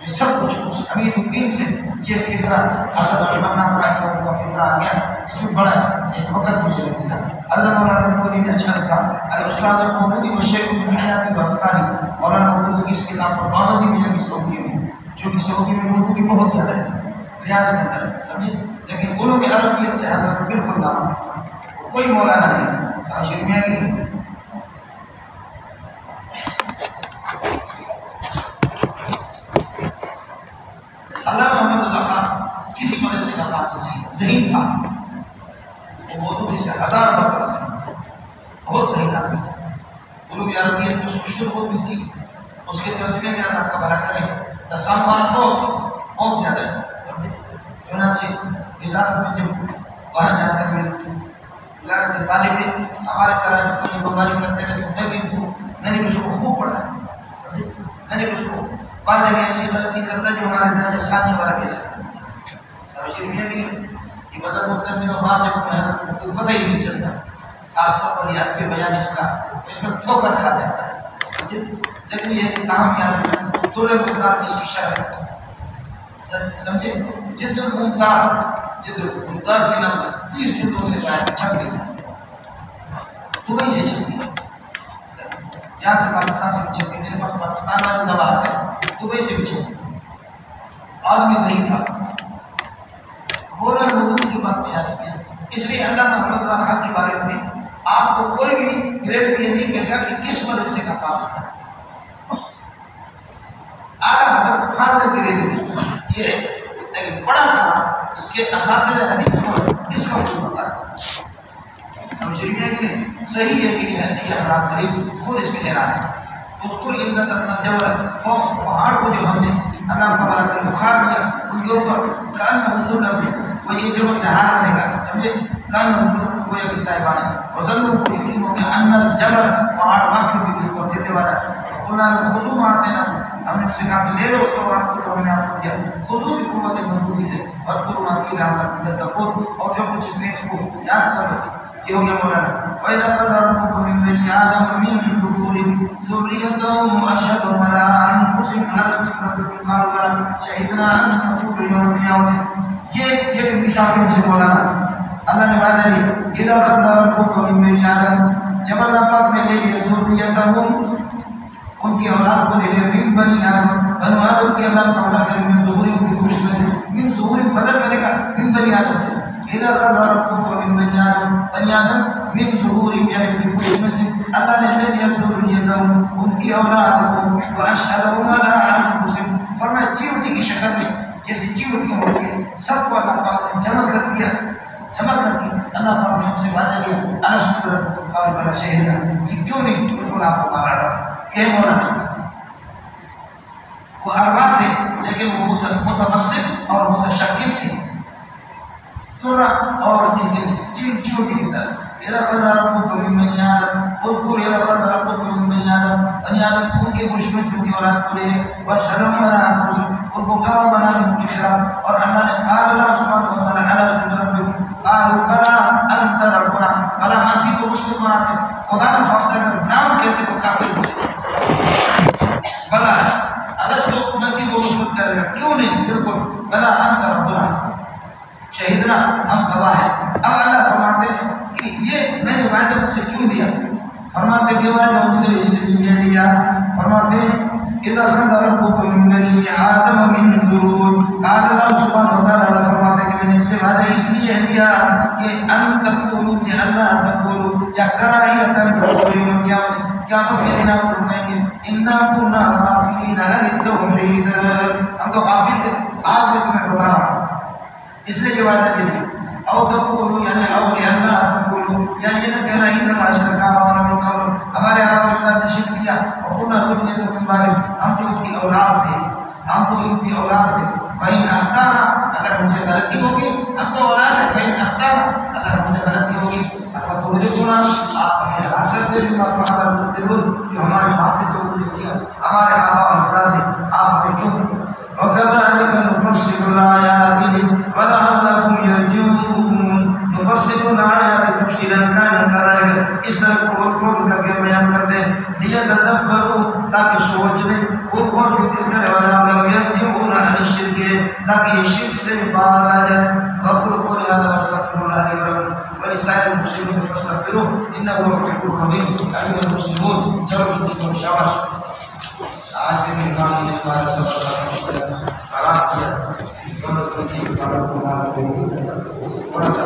یہ سب کچھ حمید الدین سے یہ فطرہ حسن الامام نام کا فطرہ آ گیا. اس میں بڑا ایک وقت مجھے لگتا ہے حضرت مولانا مودودی نے اچھا لکھا الاستاذ المودودی وشیخ من حیاتی وافکاری. مولانا مودودی کی اس کتاب پر پابندی بھی لگی سعودی میں، جو کہ سعودی میں مودودی بہت زیادہ ہے ریاض کے اندر سمجھے، لیکن علوم عربیت سے حضرت بالکل نام کوئی مولانا نہیں تھا. شریف میں نہیں علامہ محمد اللہ خان کسی مدرسے کا حاصل نہیں، ذہین تھا وہ مودودی سے 1000 مرتبہ ہے، بہت صحیح آدمی تھا۔ علوم عربیت میں اس کو شروع بھی تھی، اس کے ترجمے میں اللہ کا بھلا کرے تسامات بہت زیادہ ہے، سمجھے؟ چنانچہ وزارت میں جب وہاں جا کر ولادت طالب ہمارے طرح جب کوئی بیماری کرتے رہتے میں نے بھی اس کو خوب پڑھا ہے، سمجھے؟ میں نے بھی اس کو بعض جگہ ایسی غلطی کرتا جو ہمارے درجہ ثانی والا بھی ایسا کرتا ہے، سمجھے بھی ہے کہ یہ بدل مختلف میں تو بعض جگہ کوئی پتہ ہی نہیں چلتا، خاص طور پر یہ حرف بیان اس کا اس میں ٹھوکر کھا جاتا ہے، لیکن یہ کامیاب ہے دور مقدار اس کی شرح ہے، سمجھے؟ جد الممتار، جد الممتار کی نام سے 30 جلدوں سے شاید چھپ گئی، دبئی سے چھپ گئی، یہاں سے پاکستان سے بھی چھپ گئی، میرے پاس پاکستان والی دوا ہے، دبئی سے بھی چھپ گئی، آدمی صحیح تھا، بولن مودودی کی بات میں آ سکتے ہیں۔ اس لیے اللہ محمد اللہ خان کے بارے میں آپ کو کوئی بھی گریڈ یہ نہیں کہے گا کہ کس مدرسے کا فاضل ہے، اعلیٰ حضرت فاضل گریڈ یہ ہے، لیکن بڑا کام اس کے اساتذہ حدیث کو اس کو پتا ہے، سمجھ رہی ہے کہ نہیں؟ صحیح ہے کہ یہ حضرات غریب خود اس میں حیران ہے، اس کو علم تتنا جبل پہاڑ کو جو ہم نے اللہ کو بلا کر بخار دیا ان کے اوپر کان حضور وہ یہ جبل سے ہار بنے گا، سمجھے؟ کان حضور کو کوئی ابھی صاحبان ہے اور ضرور کو یقین ہو کہ ان جبل پہاڑ واقعی بھی کو دینے والا ہے، اللہ نے خضو مانتے نا، ہم نے اسے کہا کہ لے لو اس کو آپ کو ہم نے آپ کو دیا، خضو بھی قوت مضبوطی سے اور قرآن کی رحمت تتقون، اور جو کچھ اس نے اس کو یاد کر یہ ہو گیا مولانا وَإِذَا أَخَذَ رَبُّكَ مِن بَنِي آدَمَ مِن ظُهُورِهِمْ ذُرِّيَّتَهُمْ وَأَشْهَدَهُمْ عَلَىٰ أَنفُسِهِمْ أَلَسْتُ بِرَبِّكُمْ قَالُوا بَلَىٰ شَهِدْنَا أَن تَقُولُوا يَوْمَ الْقِيَامَةِ، یہ بھی مثال ان سے مولانا اللہ نے وعدہ لیا إِذَا أَخَذَ رَبُّكَ مِن بَنِي آدَمَ، جب اللہ پاک نے لے لیا ذُرِّيَّتَهُمْ ان کی اولاد کو لے لیا، من بنی آدم بنو آدم کی اولاد کو اولاد کر من ظہورہم کی خوش میں سے، من ظہورہم بدل کرنے کا من بنی آدم سے، اذا خذ ربک من بنی آدم من ظہورہم یعنی ان کی خوش میں سے اللہ نے لے لیا ذریتہم ان کی اولاد کو، واشہدہم علی انفسہم، فرمایا چیوٹی کی شکل میں جیسے چیوٹی ہوتی ہے سب کو اللہ پاک نے جمع کر دیا، جمع کر دی، اللہ پاک نے ان سے وعدہ لیا الست بربکم قالوا بلی شہدنا، کہ کیوں نہیں بالکل آپ کو مارا رہا یہ مولانا وہ اربع تھے لیکن وہ متمسک اور متشکل تھے، سورہ اور چیوٹی کی طرح اذا خذ ربک من بنی آدم اذکر اذا خذ ربک من بنی آدم، بنی آدم ان کے مشکل سے ان کی اولاد کو لے لے، واشہدہم علی انفسہم ان کو گواہ بنا لے ان کے خلاف، اور اللہ نے قال اللہ سبحانہ وتعالی الست بربکم قالوا بلی انت ربنا، بلا آپ ہی کو مشکل بناتے، خدا نے فاصلہ کر نام کہتے تو کافر ہوتے، بلا الست میں کی کو مشکل کرے گا کیوں نہیں، بالکل بلا انت ربنا شہیدنا ہم گواہ ہیں۔ اب اللہ فرماتے ہیں کہ یہ میں نے وعدہ ان سے کیوں دیا، فرماتے ہیں کہ وعدہ ان سے اس لیے دیا، فرماتے ہیں اذا خذ ربک من بنی آدم من ظہورہم، قال اللہ سبحانہ وتعالی فرماتے ہیں کہ میں نے ان سے وعدہ اس لیے دیا کہ ان تقولوا کہ اللہ تقولوا یا کراہیتا یوم القیامہ، قیامت کے دن آپ کہیں گے انا کنا غافلین عن التوحید، ہم تو غافل تھے، آج میں تمہیں بتا رہا ہوں، اس لیے یہ وعدہ دے دیا، او تقولوا یعنی او لئلا تقولوا یا یہ نہ کہنا انما اشرک آباؤنا من قبل، ہمارے آباء اجداد نے شرک کیا، وكنا ذرية من بعدهم، ہم تو ان کی اولاد تھے، ہم تو ان کی اولاد تھے، فإن أخطأنا اگر ہم سے غلطی ہوگی، ہم تو اولاد ہیں، فإن أخطأنا اگر ہم سے غلطی ہوگی، فتهلكنا آپ ہمیں ہلاک کر دے بما فعل المبطلون، جو ہمارے باطل لوگوں نے کیا، ہمارے آباء اجداد ہیں، آپ ہمیں کیوں؟ وكذلك نفصل الآيات ولعلهم يرجعون، نفصل الآيات تفصيلا كان كذلك، اس طرح کھول کھول کر کے بیان کرتے ہیں، لیتدبروا تاکہ سوچ لیں، خود کو فکر کرے، ولعلهم يرجعون عن الشرك تاکہ یہ شرک سے باز آ جائے، وقل قولي هذا واستغفر الله لي ولكم ولسائر المسلمين فاستغفروه انه هو الغفور الرحيم۔ ايها المسلمون جاوزوا شاباش، آج کے دن کام میں ہمارا سبق آرام کیا، تھوڑا سا